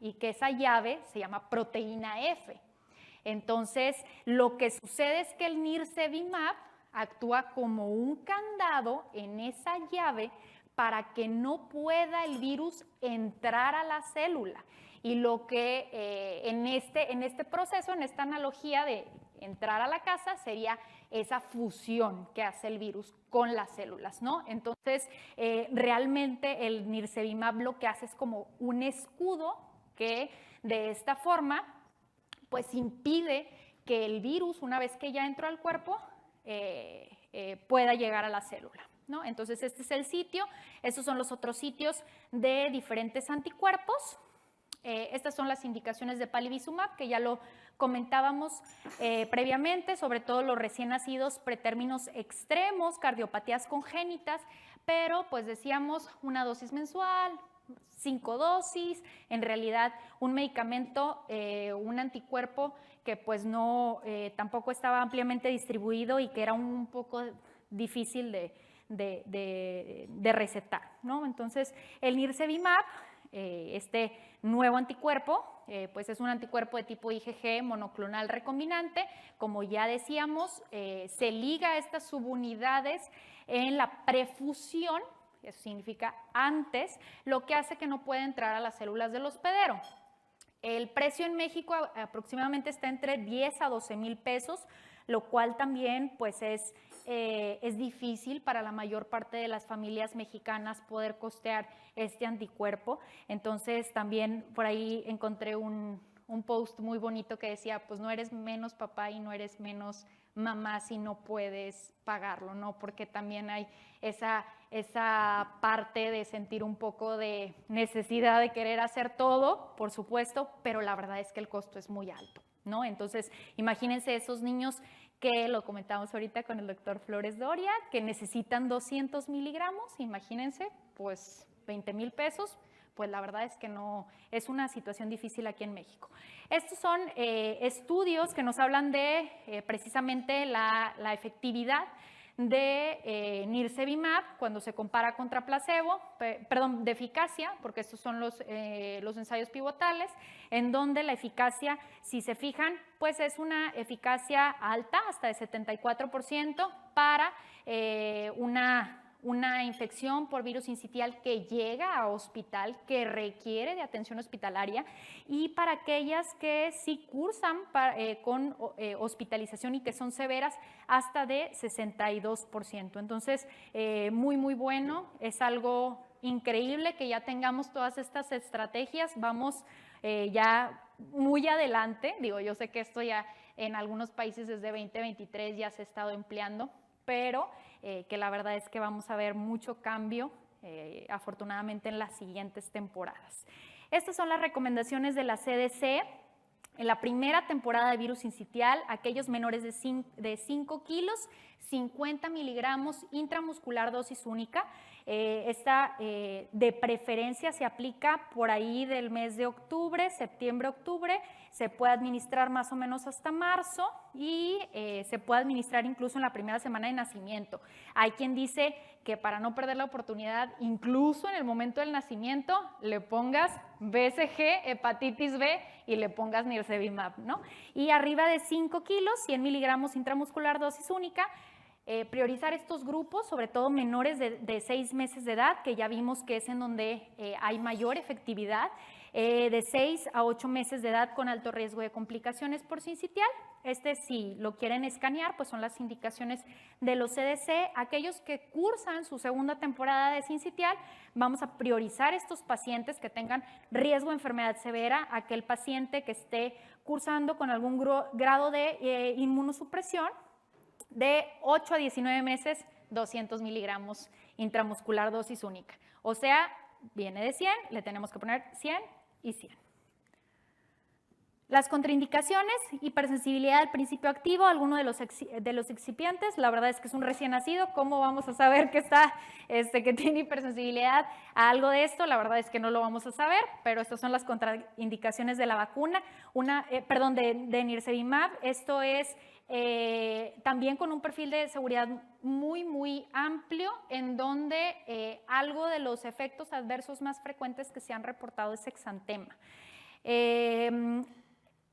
y que esa llave se llama proteína F. Entonces, lo que sucede es que el nirsevimab actúa como un candado en esa llave para que no pueda el virus entrar a la célula. Y lo que en este proceso, en esta analogía de entrar a la casa, sería esa fusión que hace el virus con las células, ¿no? Entonces, realmente el nirsevimab lo que hace es como un escudo que de esta forma, pues impide que el virus, una vez que ya entró al cuerpo, pueda llegar a la célula, ¿no? Entonces, este es el sitio. Estos son los otros sitios de diferentes anticuerpos. Estas son las indicaciones de palivizumab, que ya lo comentábamos previamente, sobre todo los recién nacidos, pretérminos extremos, cardiopatías congénitas, pero pues decíamos una dosis mensual, 5 dosis, en realidad un medicamento, un anticuerpo que pues no, tampoco estaba ampliamente distribuido y que era un poco difícil de recetar, ¿no? Entonces, el nirsevimab, este nuevo anticuerpo, pues es un anticuerpo de tipo IgG monoclonal recombinante, como ya decíamos, se liga a estas subunidades en la prefusión, eso significa antes, lo que hace que no pueda entrar a las células del hospedero. El precio en México aproximadamente está entre 10 a 12 mil pesos, lo cual también pues es difícil para la mayor parte de las familias mexicanas poder costear este anticuerpo. Entonces también por ahí encontré un post muy bonito que decía, pues no eres menos papá y no eres menos mamá si no puedes pagarlo, ¿no? Porque también hay esa parte de sentir un poco de necesidad de querer hacer todo, por supuesto, pero la verdad es que el costo es muy alto, ¿no? Entonces, imagínense esos niños que lo comentamos ahorita con el doctor Flores Doria, que necesitan 200 miligramos, imagínense, pues 20 mil pesos, pues la verdad es que no, es una situación difícil aquí en México. Estos son estudios que nos hablan de precisamente la efectividad de nirsevimab cuando se compara contra placebo, perdón, de eficacia, porque estos son los ensayos pivotales, en donde la eficacia, si se fijan, pues es una eficacia alta, hasta de 74%, para una infección por virus sincitial que llega a hospital, que requiere de atención hospitalaria, y para aquellas que sí cursan con hospitalización y que son severas, hasta de 62%. Entonces, muy, muy bueno, es algo increíble que ya tengamos todas estas estrategias, vamos ya muy adelante, digo, yo sé que esto ya en algunos países desde 2023 ya se ha estado empleando, pero que la verdad es que vamos a ver mucho cambio, afortunadamente, en las siguientes temporadas. Estas son las recomendaciones de la CDC. En la primera temporada de virus sincitial, aquellos menores de 5 kilos, 50 miligramos intramuscular dosis única. Esta de preferencia se aplica por ahí del mes de octubre, septiembre-octubre, se puede administrar más o menos hasta marzo y se puede administrar incluso en la primera semana de nacimiento. Hay quien dice que para no perder la oportunidad, incluso en el momento del nacimiento, le pongas BCG, hepatitis B y le pongas nirsevimab, ¿no? Y arriba de 5 kilos, 100 miligramos intramuscular dosis única. Priorizar estos grupos, sobre todo menores de 6 meses de edad, que ya vimos que es en donde hay mayor efectividad, de 6 a 8 meses de edad con alto riesgo de complicaciones por sincitial. Si lo quieren escanear, pues son las indicaciones de los CDC. Aquellos que cursan su segunda temporada de sincitial, vamos a priorizar estos pacientes que tengan riesgo de enfermedad severa, aquel paciente que esté cursando con algún grado de inmunosupresión, de 8 a 19 meses, 200 miligramos intramuscular dosis única. O sea, viene de 100, le tenemos que poner 100 y 100. Las contraindicaciones: hipersensibilidad al principio activo, alguno de los excipientes. La verdad es que es un recién nacido, ¿cómo vamos a saber que que tiene hipersensibilidad a algo de esto? La verdad es que no lo vamos a saber, pero estas son las contraindicaciones de la vacuna, de nirsevimab. Esto es también con un perfil de seguridad muy, muy amplio, en donde algo de los efectos adversos más frecuentes que se han reportado es exantema.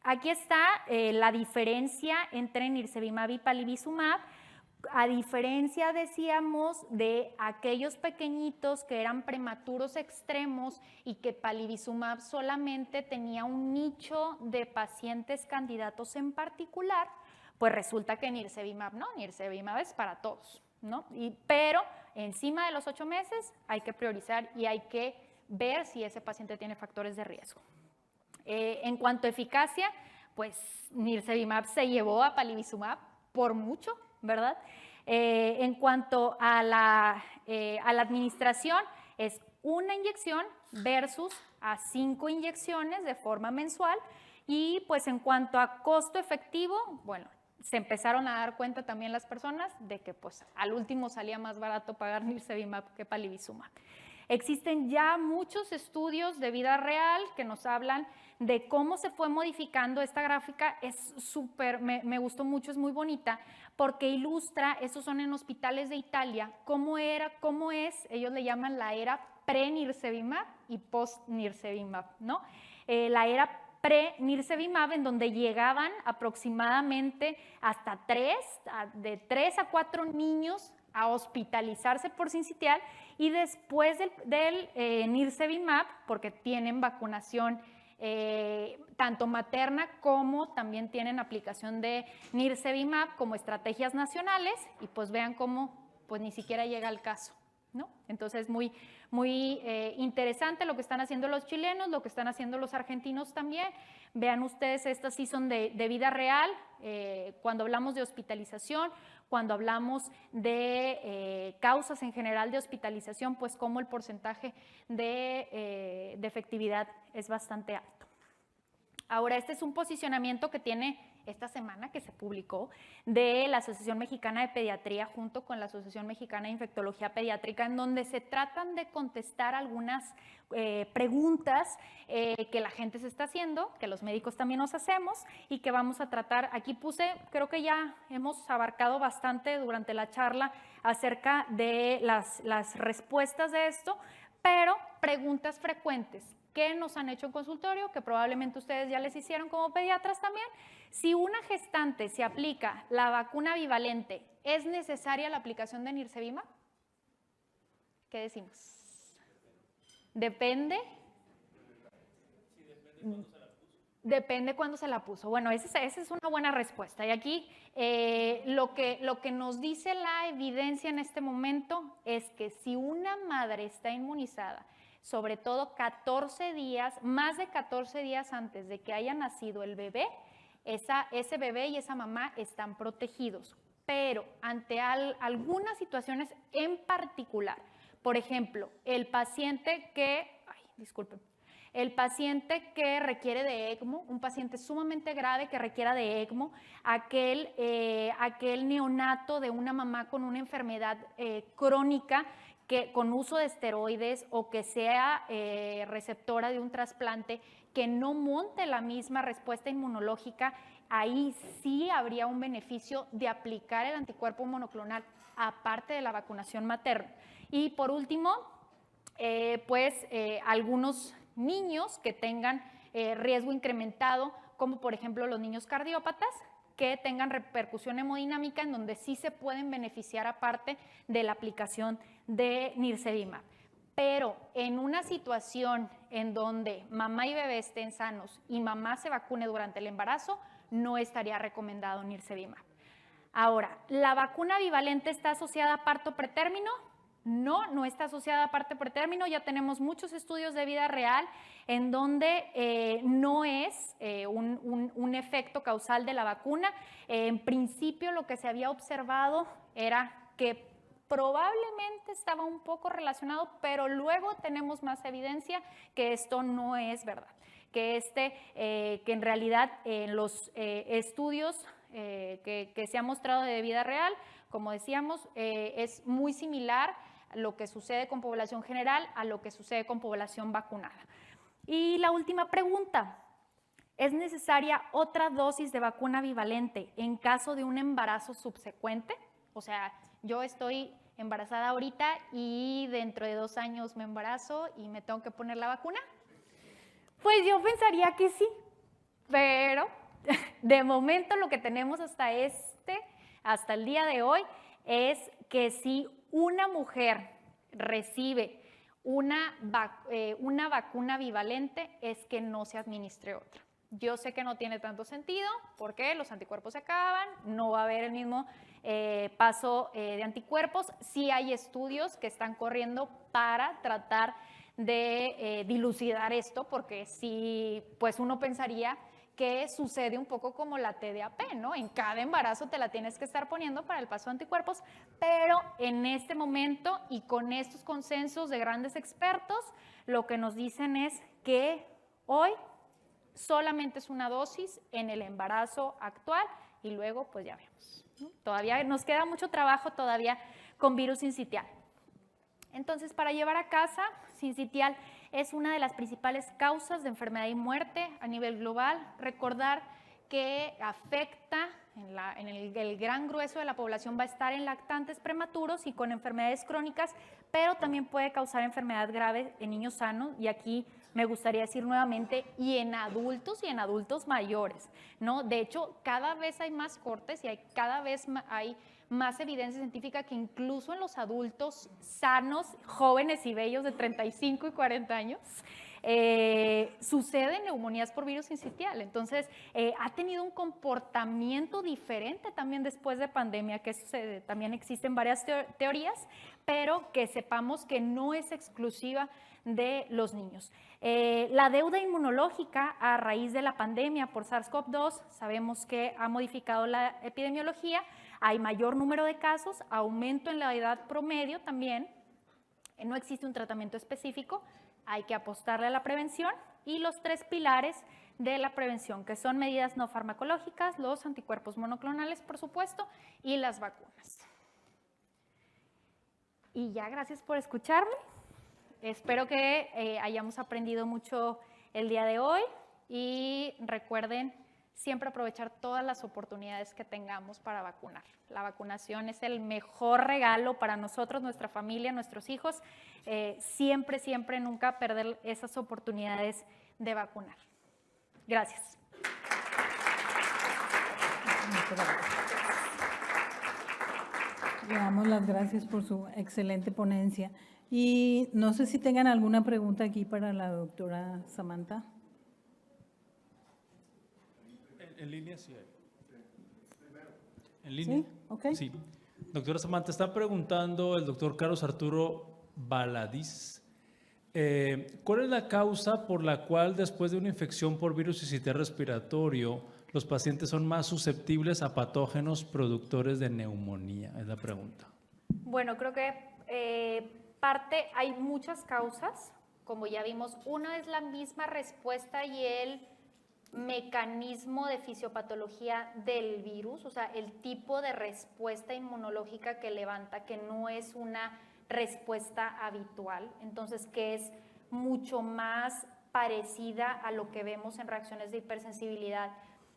Aquí está la diferencia entre nirsevimab y palivizumab. A diferencia, decíamos, de aquellos pequeñitos que eran prematuros extremos y que palivizumab solamente tenía un nicho de pacientes candidatos en particular, pues resulta que nirsevimab no, nirsevimab es para todos, ¿no? Pero encima de los 8 meses hay que priorizar y hay que ver si ese paciente tiene factores de riesgo. En cuanto a eficacia, pues nirsevimab se llevó a palivizumab por mucho, ¿verdad? En cuanto a la administración, es una inyección versus a 5 inyecciones de forma mensual. Y pues en cuanto a costo efectivo, bueno, se empezaron a dar cuenta también las personas de que pues al último salía más barato pagar nirsevimab que palivizumab. Existen ya muchos estudios de vida real que nos hablan de cómo se fue modificando esta gráfica. Es súper, me gustó mucho, es muy bonita, porque ilustra, estos son en hospitales de Italia, cómo es, ellos le llaman la era pre-nirsevimab y post-nirsevimab, ¿no? La era pre-nirsevimab, en donde llegaban aproximadamente hasta de 3 a 4 niños a hospitalizarse por sincitial, y después del nirsevimab, porque tienen vacunación tanto materna como también tienen aplicación de nirsevimab como estrategias nacionales, y pues vean cómo pues ni siquiera llega al caso, ¿no? Entonces muy interesante lo que están haciendo los chilenos, lo que están haciendo los argentinos también. Vean ustedes, estas sí son de vida real, cuando hablamos de hospitalización, cuando hablamos de causas en general de hospitalización, pues como el porcentaje de efectividad es bastante alto. Ahora, este es un posicionamiento que tiene esta semana, que se publicó, de la Asociación Mexicana de Pediatría junto con la Asociación Mexicana de Infectología Pediátrica, en donde se tratan de contestar algunas preguntas que la gente se está haciendo, que los médicos también nos hacemos y que vamos a tratar. Aquí creo que ya hemos abarcado bastante durante la charla acerca de las respuestas de esto, pero preguntas frecuentes que nos han hecho en consultorio, que probablemente ustedes ya les hicieron como pediatras también. Si una gestante se aplica la vacuna bivalente, ¿es necesaria la aplicación de nirsevimab? ¿Qué decimos? ¿Depende? Depende cuándo se la puso. Bueno, esa es una buena respuesta. Y aquí lo que nos dice la evidencia en este momento es que si una madre está inmunizada, sobre todo 14 días, más de 14 días antes de que haya nacido el bebé, ese bebé y esa mamá están protegidos. Pero ante algunas situaciones en particular, por ejemplo, el paciente que requiere de ECMO, un paciente sumamente grave que requiera de ECMO, aquel neonato de una mamá con una enfermedad crónica con uso de esteroides o que sea receptora de un trasplante, que no monte la misma respuesta inmunológica, ahí sí habría un beneficio de aplicar el anticuerpo monoclonal aparte de la vacunación materna. Y por último, algunos niños que tengan riesgo incrementado, como por ejemplo los niños cardiópatas, que tengan repercusión hemodinámica, en donde sí se pueden beneficiar aparte de la aplicación de nirsevimab. Pero en una situación en donde mamá y bebé estén sanos y mamá se vacune durante el embarazo, no estaría recomendado nirsevimab. Ahora, ¿la vacuna bivalente está asociada a parto pretérmino? No, no está asociada a parto pretérmino. Ya tenemos muchos estudios de vida real en donde no es un efecto causal de la vacuna. En principio, lo que se había observado era que probablemente estaba un poco relacionado, pero luego tenemos más evidencia que esto no es verdad, que en realidad en los estudios que se han mostrado de vida real, como decíamos, es muy similar lo que sucede con población general a lo que sucede con población vacunada. Y la última pregunta, ¿es necesaria otra dosis de vacuna bivalente en caso de un embarazo subsecuente? O sea, yo estoy embarazada ahorita y dentro de 2 años me embarazo y me tengo que poner la vacuna. Pues yo pensaría que sí, pero de momento lo que tenemos hasta el día de hoy es que si una mujer recibe una vacuna bivalente es que no se administre otra. Yo sé que no tiene tanto sentido porque los anticuerpos se acaban, no va a haber el mismo paso de anticuerpos. Sí hay estudios que están corriendo para tratar de dilucidar esto, porque sí, pues uno pensaría que sucede un poco como la TDAP, ¿no? En cada embarazo te la tienes que estar poniendo para el paso de anticuerpos, pero en este momento y con estos consensos de grandes expertos, lo que nos dicen es que hoy solamente es una dosis en el embarazo actual y luego pues ya vemos, ¿no? Todavía nos queda mucho trabajo todavía con virus sincitial. Entonces, para llevar a casa, sincitial es una de las principales causas de enfermedad y muerte a nivel global. Recordar que afecta, el gran grueso de la población va a estar en lactantes prematuros y con enfermedades crónicas, pero también puede causar enfermedad grave en niños sanos, y aquí me gustaría decir nuevamente, y en adultos mayores, ¿no? De hecho, cada vez hay más cortes y cada vez hay más evidencia científica que incluso en los adultos sanos, jóvenes y bellos de 35 y 40 años, suceden neumonías por virus sincitial. Entonces, ha tenido un comportamiento diferente también después de pandemia, que también existen varias teorías, pero que sepamos que no es exclusiva de los niños. La deuda inmunológica a raíz de la pandemia por SARS-CoV-2, sabemos que ha modificado la epidemiología, hay mayor número de casos, aumento en la edad promedio también, no existe un tratamiento específico, hay que apostarle a la prevención, y los 3 pilares de la prevención, que son medidas no farmacológicas, los anticuerpos monoclonales, por supuesto, y las vacunas. Y ya, gracias por escucharme. Espero que hayamos aprendido mucho el día de hoy, y recuerden siempre aprovechar todas las oportunidades que tengamos para vacunar. La vacunación es el mejor regalo para nosotros, nuestra familia, nuestros hijos. Siempre, siempre, nunca perder esas oportunidades de vacunar. Gracias. Le damos las gracias por su excelente ponencia. Y no sé si tengan alguna pregunta aquí para la doctora Samantha. En línea sí hay. ¿En línea? ¿Sí? Ok. Sí. Doctora Samantha, está preguntando el doctor Carlos Arturo Baladiz. ¿Cuál es la causa por la cual después de una infección por virus sincitial respiratorio los pacientes son más susceptibles a patógenos productores de neumonía? Es la pregunta. Bueno, creo que hay muchas causas, como ya vimos. Una es la misma respuesta y el mecanismo de fisiopatología del virus, o sea, el tipo de respuesta inmunológica que levanta, que no es una respuesta habitual, entonces que es mucho más parecida a lo que vemos en reacciones de hipersensibilidad.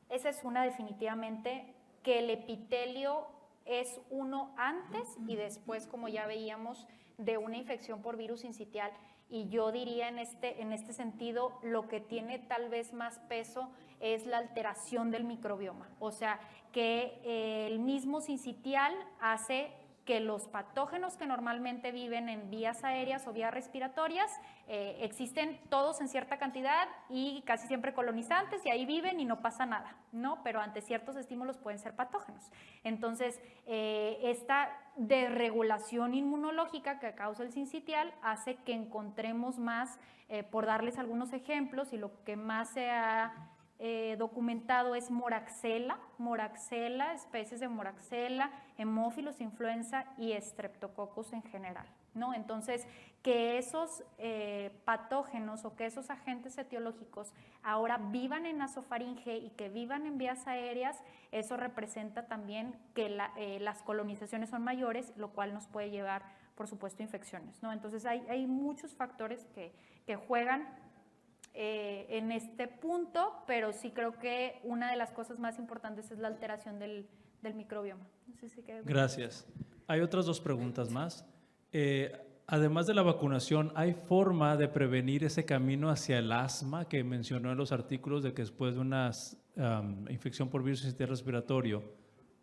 Esa es una definitivamente, que el epitelio es uno antes y después, como ya veíamos, de una infección por virus sincitial. Y yo diría en este sentido, lo que tiene tal vez más peso es la alteración del microbioma. O sea, que el mismo sincitial hace que los patógenos que normalmente viven en vías aéreas o vías respiratorias existen todos en cierta cantidad y casi siempre colonizantes, y ahí viven y no pasa nada, ¿no? Pero ante ciertos estímulos pueden ser patógenos. Entonces, esta desregulación inmunológica que causa el sincitial hace que encontremos más, por darles algunos ejemplos, y lo que más se ha documentado es moraxella, especies de moraxella, hemófilos, influenza y estreptococcus en general, ¿no? Entonces, que esos patógenos o que esos agentes etiológicos ahora vivan en nasofaringe y que vivan en vías aéreas, eso representa también que las colonizaciones son mayores, lo cual nos puede llevar, por supuesto, a infecciones, ¿no? Entonces, hay muchos factores que juegan en este punto, pero sí creo que una de las cosas más importantes es la alteración del microbioma. No sé si Gracias. Hay otras dos preguntas más. Además de la vacunación, ¿hay forma de prevenir ese camino hacia el asma que mencionó en los artículos de que después de una infección por virus sincitial respiratorio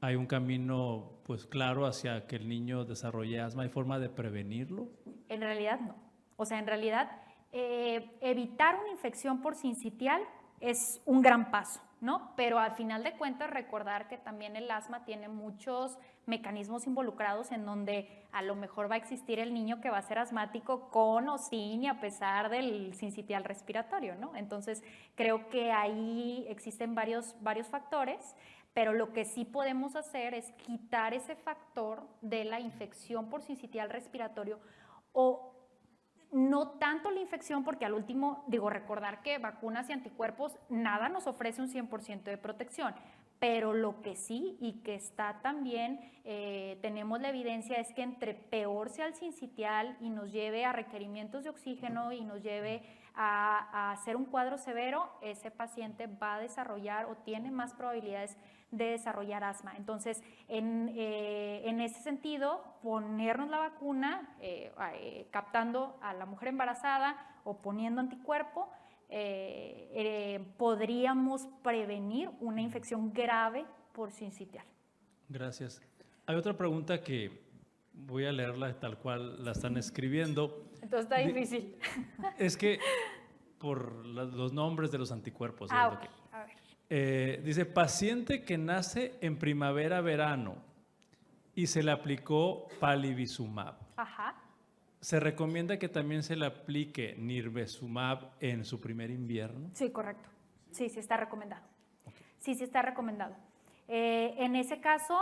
hay un camino pues claro hacia que el niño desarrolle asma? ¿Hay forma de prevenirlo? En realidad no. O sea, en realidad evitar una infección por sincitial es un gran paso, ¿no? Pero al final de cuentas recordar que también el asma tiene muchos mecanismos involucrados en donde a lo mejor va a existir el niño que va a ser asmático con o sin y a pesar del sincitial respiratorio, ¿no? Entonces creo que ahí existen varios factores, pero lo que sí podemos hacer es quitar ese factor de la infección por sincitial respiratorio, o no tanto la infección, porque al último, recordar que vacunas y anticuerpos, nada nos ofrece un 100% de protección, pero lo que sí, y que está también, tenemos la evidencia, es que entre peor sea el sincitial y nos lleve a requerimientos de oxígeno y nos lleve a hacer un cuadro severo, ese paciente va a desarrollar o tiene más probabilidades de desarrollar asma. Entonces, en ese sentido, ponernos la vacuna, captando a la mujer embarazada o poniendo anticuerpo, podríamos prevenir una infección grave por sincitial. Gracias. Hay otra pregunta que voy a leerla tal cual la están escribiendo. Entonces está difícil. Es que por los nombres de los anticuerpos. Ok. A ver. Dice, paciente que nace en primavera-verano y se le aplicó palivizumab. Ajá. ¿Se recomienda que también se le aplique nirsevimab en su primer invierno? Sí, correcto. Sí, sí está recomendado. Okay. Sí, sí está recomendado. En ese caso,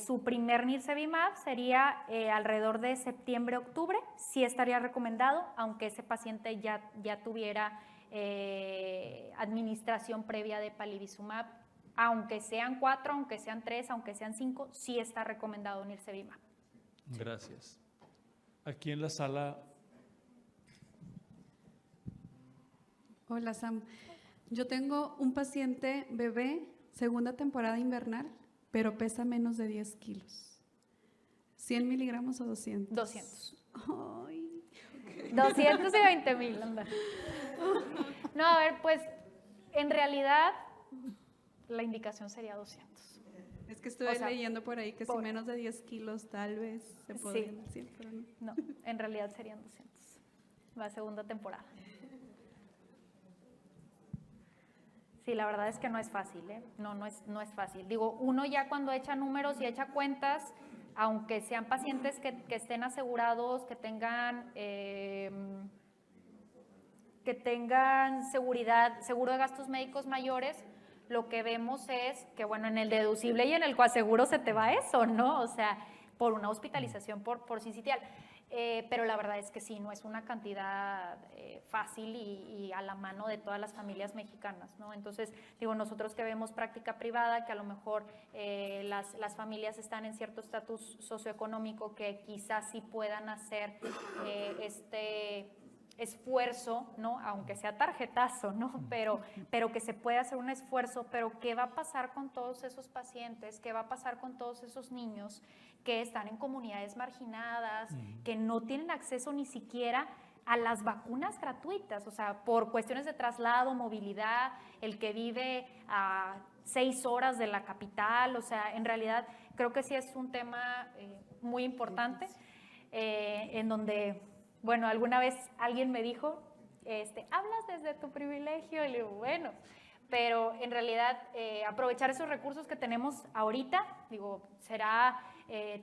su primer nirsevimab sería alrededor de septiembre-octubre. Sí estaría recomendado, aunque ese paciente ya tuviera administración previa de palivizumab. Aunque sean 4, aunque sean 3, aunque sean 5, sí está recomendado nirsevimab. Gracias. Aquí en la sala. Hola, Sam. Yo tengo un paciente bebé, segunda temporada invernal, pero pesa menos de 10 kilos. ¿100 miligramos o 200? 200. Ay, okay. 220,000, anda. No, a ver, pues, en realidad, la indicación sería 200. Es que estuve O sea, leyendo por ahí que si por- menos de 10 kilos tal vez se Sí. podrían decir, pero no. No, en realidad serían 200. La segunda temporada. Sí, la verdad es que no es fácil, ¿eh? No es fácil. Digo, uno ya cuando echa números y echa cuentas, aunque sean pacientes que estén asegurados, que tengan seguridad, seguro de gastos médicos mayores, lo que vemos es que, bueno, en el deducible y en el coaseguro se te va eso, ¿no? O sea, por una hospitalización por sincitial. Pero la verdad es que sí, no es una cantidad fácil y a la mano de todas las familias mexicanas, ¿no? Entonces, digo, nosotros que vemos práctica privada, que a lo mejor las familias están en cierto estatus socioeconómico que quizás sí puedan hacer este esfuerzo, ¿no? Aunque sea tarjetazo, ¿no? Pero que se puede hacer un esfuerzo, pero ¿qué va a pasar con todos esos pacientes? ¿Qué va a pasar con todos esos niños que están en comunidades marginadas, que no tienen acceso ni siquiera a las vacunas gratuitas? O sea, por cuestiones de traslado, movilidad, el que vive a 6 horas de la capital, o sea, en realidad creo que sí es un tema muy importante, en donde, bueno, alguna vez alguien me dijo, hablas desde tu privilegio, y le digo, bueno, pero en realidad aprovechar esos recursos que tenemos ahorita, digo, será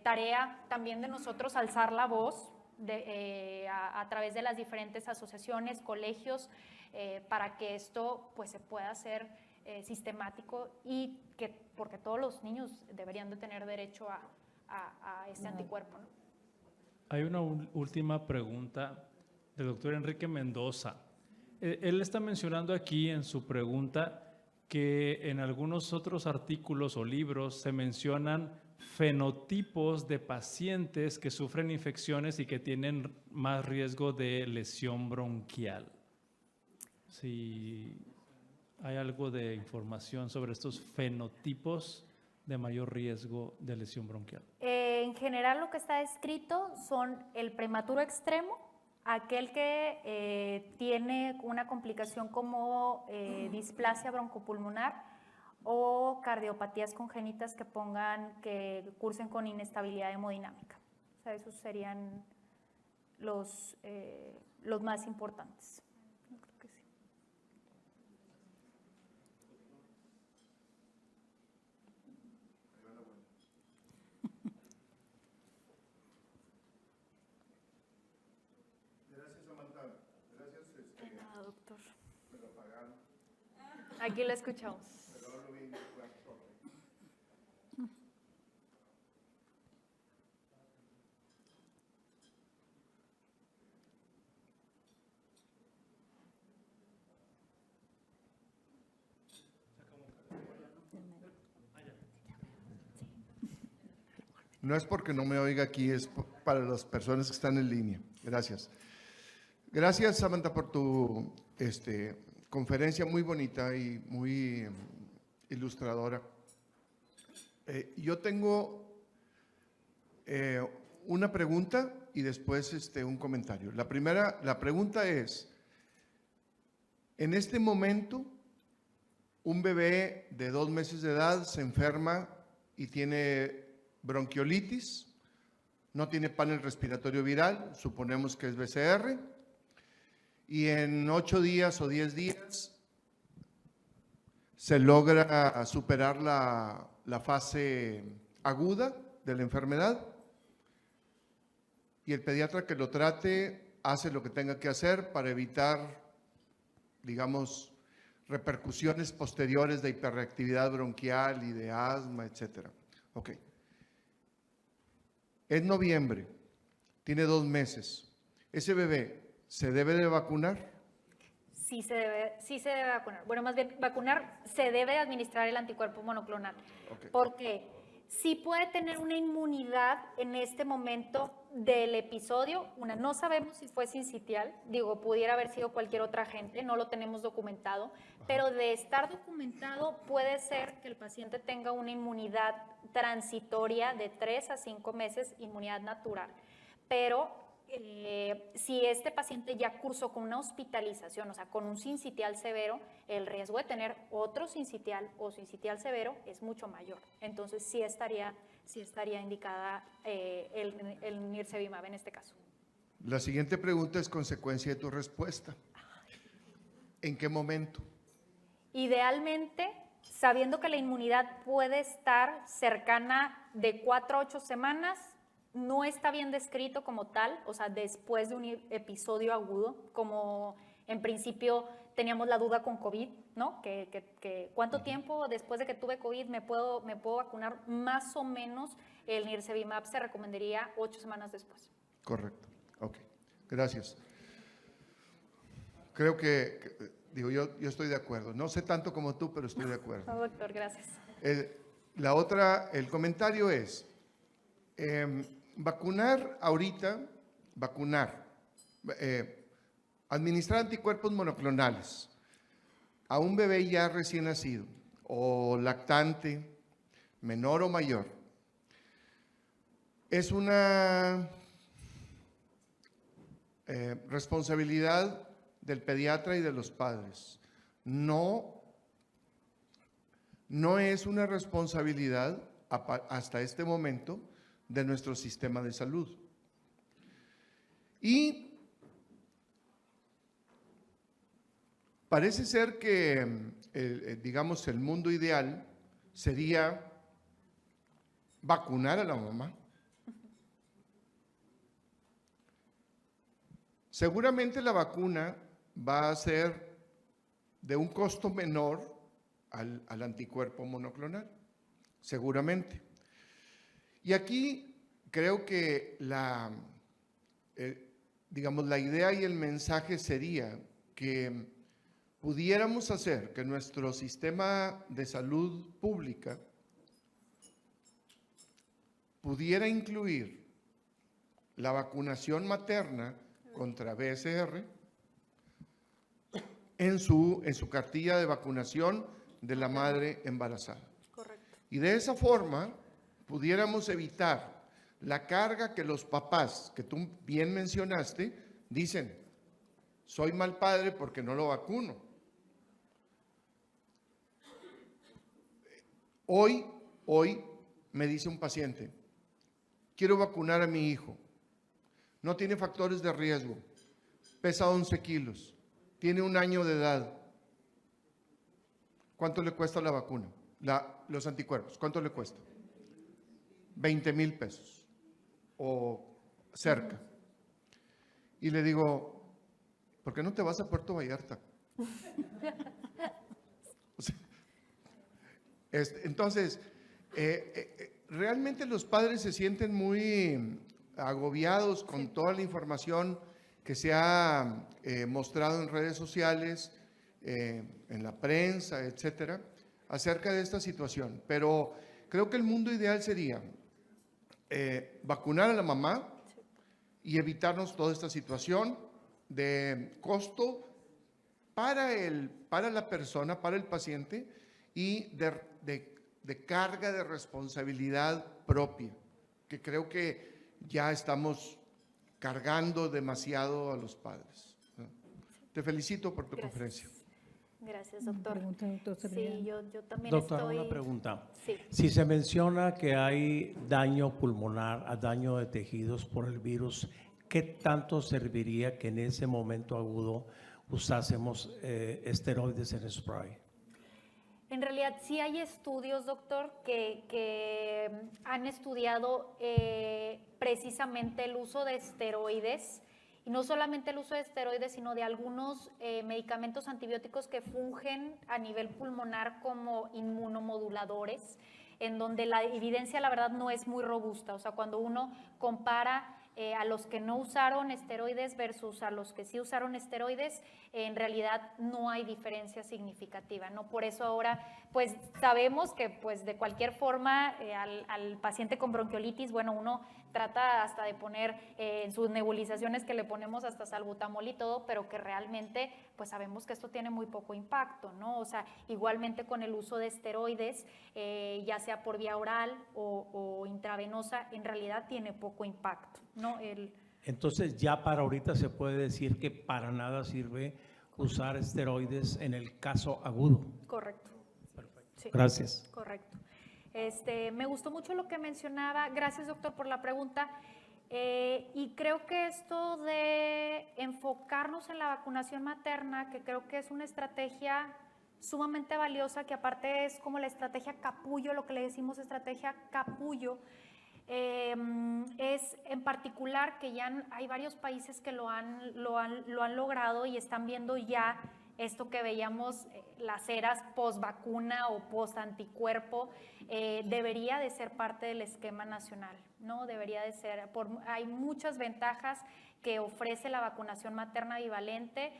tarea también de nosotros alzar la voz a través de las diferentes asociaciones, colegios, para que esto pues se pueda hacer sistemático y porque todos los niños deberían de tener derecho a este anticuerpo, ¿no? Hay una última pregunta del doctor Enrique Mendoza. Él está mencionando aquí en su pregunta que en algunos otros artículos o libros se mencionan fenotipos de pacientes que sufren infecciones y que tienen más riesgo de lesión bronquial. Si hay algo de información sobre estos fenotipos de mayor riesgo de lesión bronquial. En general lo que está escrito son el prematuro extremo, aquel que tiene una complicación como displasia broncopulmonar o cardiopatías congénitas que cursen con inestabilidad hemodinámica. O sea, esos serían los más importantes. Yo creo que sí. Gracias, Samantha. Gracias. De nada, doctor. Aquí lo escuchamos. No es porque no me oiga aquí, es para las personas que están en línea. Gracias. Gracias, Samantha, por tu conferencia muy bonita y muy ilustradora. Yo tengo una pregunta y después un comentario. La pregunta es, en este momento, un bebé de 2 meses de edad se enferma y tiene bronquiolitis, no tiene panel respiratorio viral, suponemos que es BCR, y en 8 días o 10 días se logra superar la fase aguda de la enfermedad y el pediatra que lo trate hace lo que tenga que hacer para evitar, digamos, repercusiones posteriores de hiperreactividad bronquial y de asma, etcétera. Ok. Es noviembre, tiene 2 meses. ¿Ese bebé se debe de vacunar? Sí se debe vacunar. Bueno, más bien, vacunar, se debe administrar el anticuerpo monoclonal. Okay. Porque sí puede tener una inmunidad en este momento del episodio. No sabemos si fue sincitial, digo, pudiera haber sido cualquier otra agente, no lo tenemos documentado, pero de estar documentado puede ser que el paciente tenga una inmunidad transitoria de 3 a 5 meses, inmunidad natural. Pero si este paciente ya cursó con una hospitalización, o sea, con un sincitial severo, el riesgo de tener otro sincitial o sincitial severo es mucho mayor. Entonces, sí estaría indicada el nirsevimab en este caso. La siguiente pregunta es consecuencia de tu respuesta. ¿En qué momento? Idealmente, sabiendo que la inmunidad puede estar cercana de 4 a 8 semanas, no está bien descrito como tal, o sea, después de un episodio agudo, como en principio teníamos la duda con COVID, ¿no? Que ¿cuánto tiempo después de que tuve COVID me puedo vacunar? Más o menos el nirsevimab se recomendaría 8 semanas después. Correcto. Ok. Gracias. Creo digo, yo estoy de acuerdo. No sé tanto como tú, pero estoy de acuerdo. No, doctor, gracias. El comentario es, vacunar ahorita, administrar anticuerpos monoclonales a un bebé ya recién nacido o lactante, menor o mayor, es una responsabilidad del pediatra y de los padres. No es una responsabilidad hasta este momento de nuestro sistema de salud. Y parece ser que, digamos, el mundo ideal sería vacunar a la mamá. Seguramente la vacuna va a ser de un costo menor al anticuerpo monoclonal, seguramente. Y aquí creo que digamos, la idea y el mensaje sería que pudiéramos hacer que nuestro sistema de salud pública pudiera incluir la vacunación materna contra BSR en su cartilla de vacunación de la madre embarazada. Correcto. Y de esa forma pudiéramos evitar la carga que los papás, que tú bien mencionaste, dicen, soy mal padre porque no lo vacuno. Hoy me dice un paciente, quiero vacunar a mi hijo, no tiene factores de riesgo, pesa 11 kilos, tiene 1 año de edad. ¿Cuánto le cuesta la vacuna? Los anticuerpos, ¿cuánto le cuesta? 20,000 pesos o cerca. Y le digo, ¿por qué no te vas a Puerto Vallarta? O sea, entonces, realmente los padres se sienten muy agobiados con toda la información que se ha mostrado en redes sociales, en la prensa, etcétera, acerca de esta situación. Pero creo que el mundo ideal sería vacunar a la mamá y evitarnos toda esta situación de costo para la persona, para el paciente y de carga de responsabilidad propia, que creo que ya estamos cargando demasiado a los padres. Te felicito por tu conferencia. Gracias, doctor. Pregunta, doctor Sí, Cebrián. yo también Doctora, estoy... una pregunta. Sí. Si se menciona que hay daño pulmonar, daño de tejidos por el virus, ¿qué tanto serviría que en ese momento agudo usásemos esteroides en spray? En realidad sí hay estudios, doctor, que han estudiado precisamente el uso de esteroides, y no solamente el uso de esteroides, sino de algunos medicamentos antibióticos que fungen a nivel pulmonar como inmunomoduladores, en donde la evidencia, la verdad, no es muy robusta. O sea, cuando uno compara a los que no usaron esteroides versus a los que sí usaron esteroides, en realidad no hay diferencia significativa, ¿no? Por eso ahora, pues sabemos que pues de cualquier forma al paciente con bronquiolitis, bueno, uno trata hasta de poner en sus nebulizaciones que le ponemos hasta salbutamol y todo, pero que realmente pues sabemos que esto tiene muy poco impacto, ¿no? O sea, igualmente con el uso de esteroides, ya sea por vía oral o intravenosa, en realidad tiene poco impacto, ¿no? Entonces ya para ahorita se puede decir que para nada sirve usar esteroides en el caso agudo. Correcto. Sí. Gracias. Correcto. Me gustó mucho lo que mencionaba. Gracias, doctor, por la pregunta. Y creo que esto de enfocarnos en la vacunación materna, que creo que es una estrategia sumamente valiosa, que aparte es como la estrategia capullo, lo que le decimos estrategia capullo, es en particular que ya hay varios países que lo han logrado y están viendo ya esto que veíamos, las eras post-vacuna o post-anticuerpo, debería de ser parte del esquema nacional, ¿no? Debería de ser, hay muchas ventajas que ofrece la vacunación materna bivalente.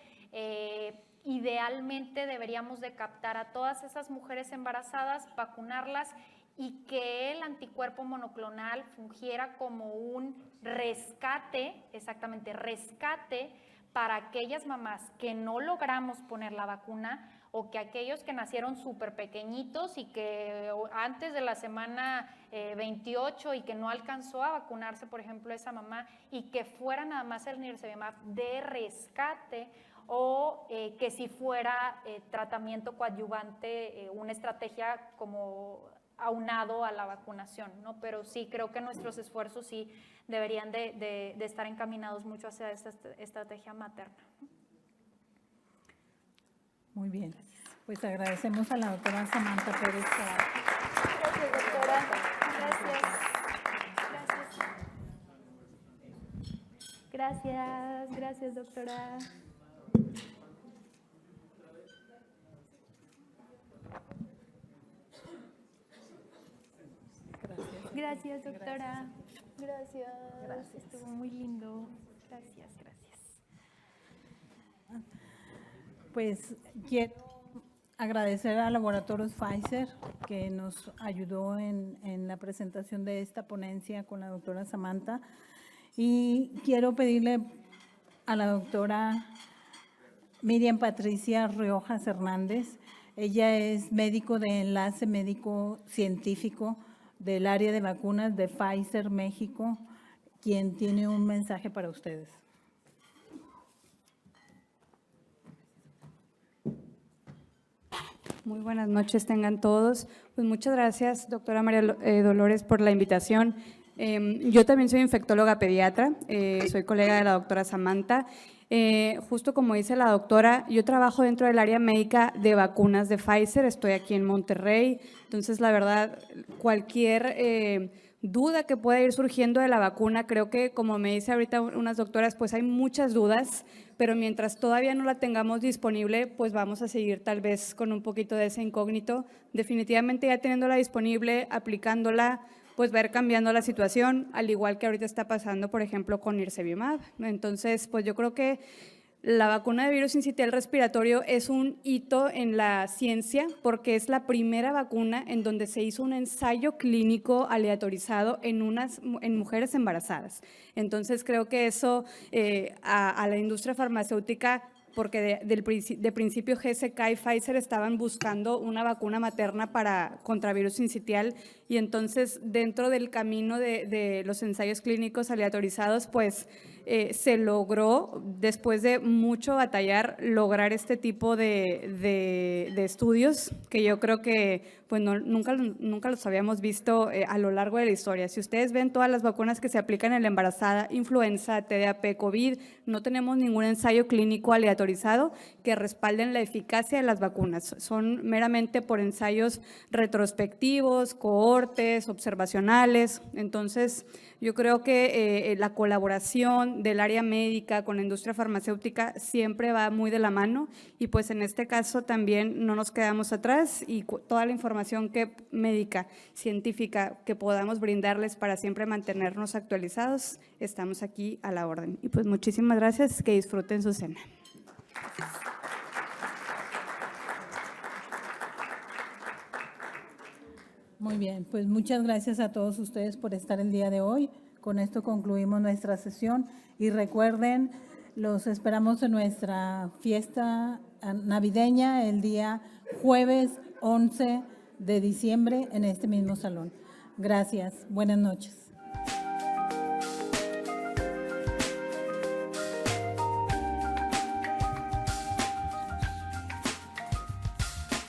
Idealmente deberíamos de captar a todas esas mujeres embarazadas, vacunarlas y que el anticuerpo monoclonal fungiera como un rescate, exactamente, rescate para aquellas mamás que no logramos poner la vacuna o que aquellos que nacieron súper pequeñitos y que antes de la semana 28 y que no alcanzó a vacunarse, por ejemplo, esa mamá, y que fuera nada más el nirsevimab de rescate, o que si fuera tratamiento coadyuvante, una estrategia como aunado a la vacunación, ¿no? Pero sí, creo que nuestros esfuerzos sí deberían de estar encaminados mucho hacia esta estrategia materna. Muy bien. Pues agradecemos a la doctora Samantha Pérez. Gracias, doctora. Gracias. Gracias, doctora. Gracias, doctora. Gracias. Estuvo muy lindo. Gracias. Pues quiero agradecer a Laboratorios Pfizer que nos ayudó en la presentación de esta ponencia con la doctora Samantha, y quiero pedirle a la doctora Miriam Patricia Riojas Hernández. Ella es médico de enlace médico científico del área de vacunas de Pfizer México, quien tiene un mensaje para ustedes. Muy buenas noches tengan todos. Pues muchas gracias, doctora María Dolores, por la invitación. Yo también soy infectóloga pediatra, soy colega de la doctora Samantha. Justo como dice la doctora, yo trabajo dentro del área médica de vacunas de Pfizer, estoy aquí en Monterrey. Entonces, la verdad, cualquier duda que pueda ir surgiendo de la vacuna, creo que, como me dice ahorita unas doctoras, pues hay muchas dudas, pero mientras todavía no la tengamos disponible, pues vamos a seguir tal vez con un poquito de ese incógnito. Definitivamente ya teniéndola disponible, aplicándola, pues va a ir cambiando la situación, al igual que ahorita está pasando, por ejemplo, con nirsevimab. Entonces, pues yo creo que la vacuna de virus sincitial respiratorio es un hito en la ciencia porque es la primera vacuna en donde se hizo un ensayo clínico aleatorizado en mujeres embarazadas. Entonces, creo que eso a la industria farmacéutica, porque de principio GSK y Pfizer estaban buscando una vacuna materna contra virus sincitial, y entonces dentro del camino de los ensayos clínicos aleatorizados, pues se logró, después de mucho batallar, lograr este tipo de estudios que yo creo que pues nunca los habíamos visto a lo largo de la historia. Si ustedes ven todas las vacunas que se aplican en la embarazada, influenza, TDAP, COVID, no tenemos ningún ensayo clínico aleatorizado que respalden la eficacia de las vacunas. Son meramente por ensayos retrospectivos, cohortes, observacionales. Entonces, yo creo que la colaboración del área médica con la industria farmacéutica siempre va muy de la mano, y pues en este caso también no nos quedamos atrás, y toda la información médica, científica que podamos brindarles para siempre mantenernos actualizados, estamos aquí a la orden. Y pues muchísimas gracias, que disfruten su cena. Muy bien, pues muchas gracias a todos ustedes por estar el día de hoy. Con esto concluimos nuestra sesión y recuerden, los esperamos en nuestra fiesta navideña el día jueves 11 de diciembre en este mismo salón. Gracias, buenas noches.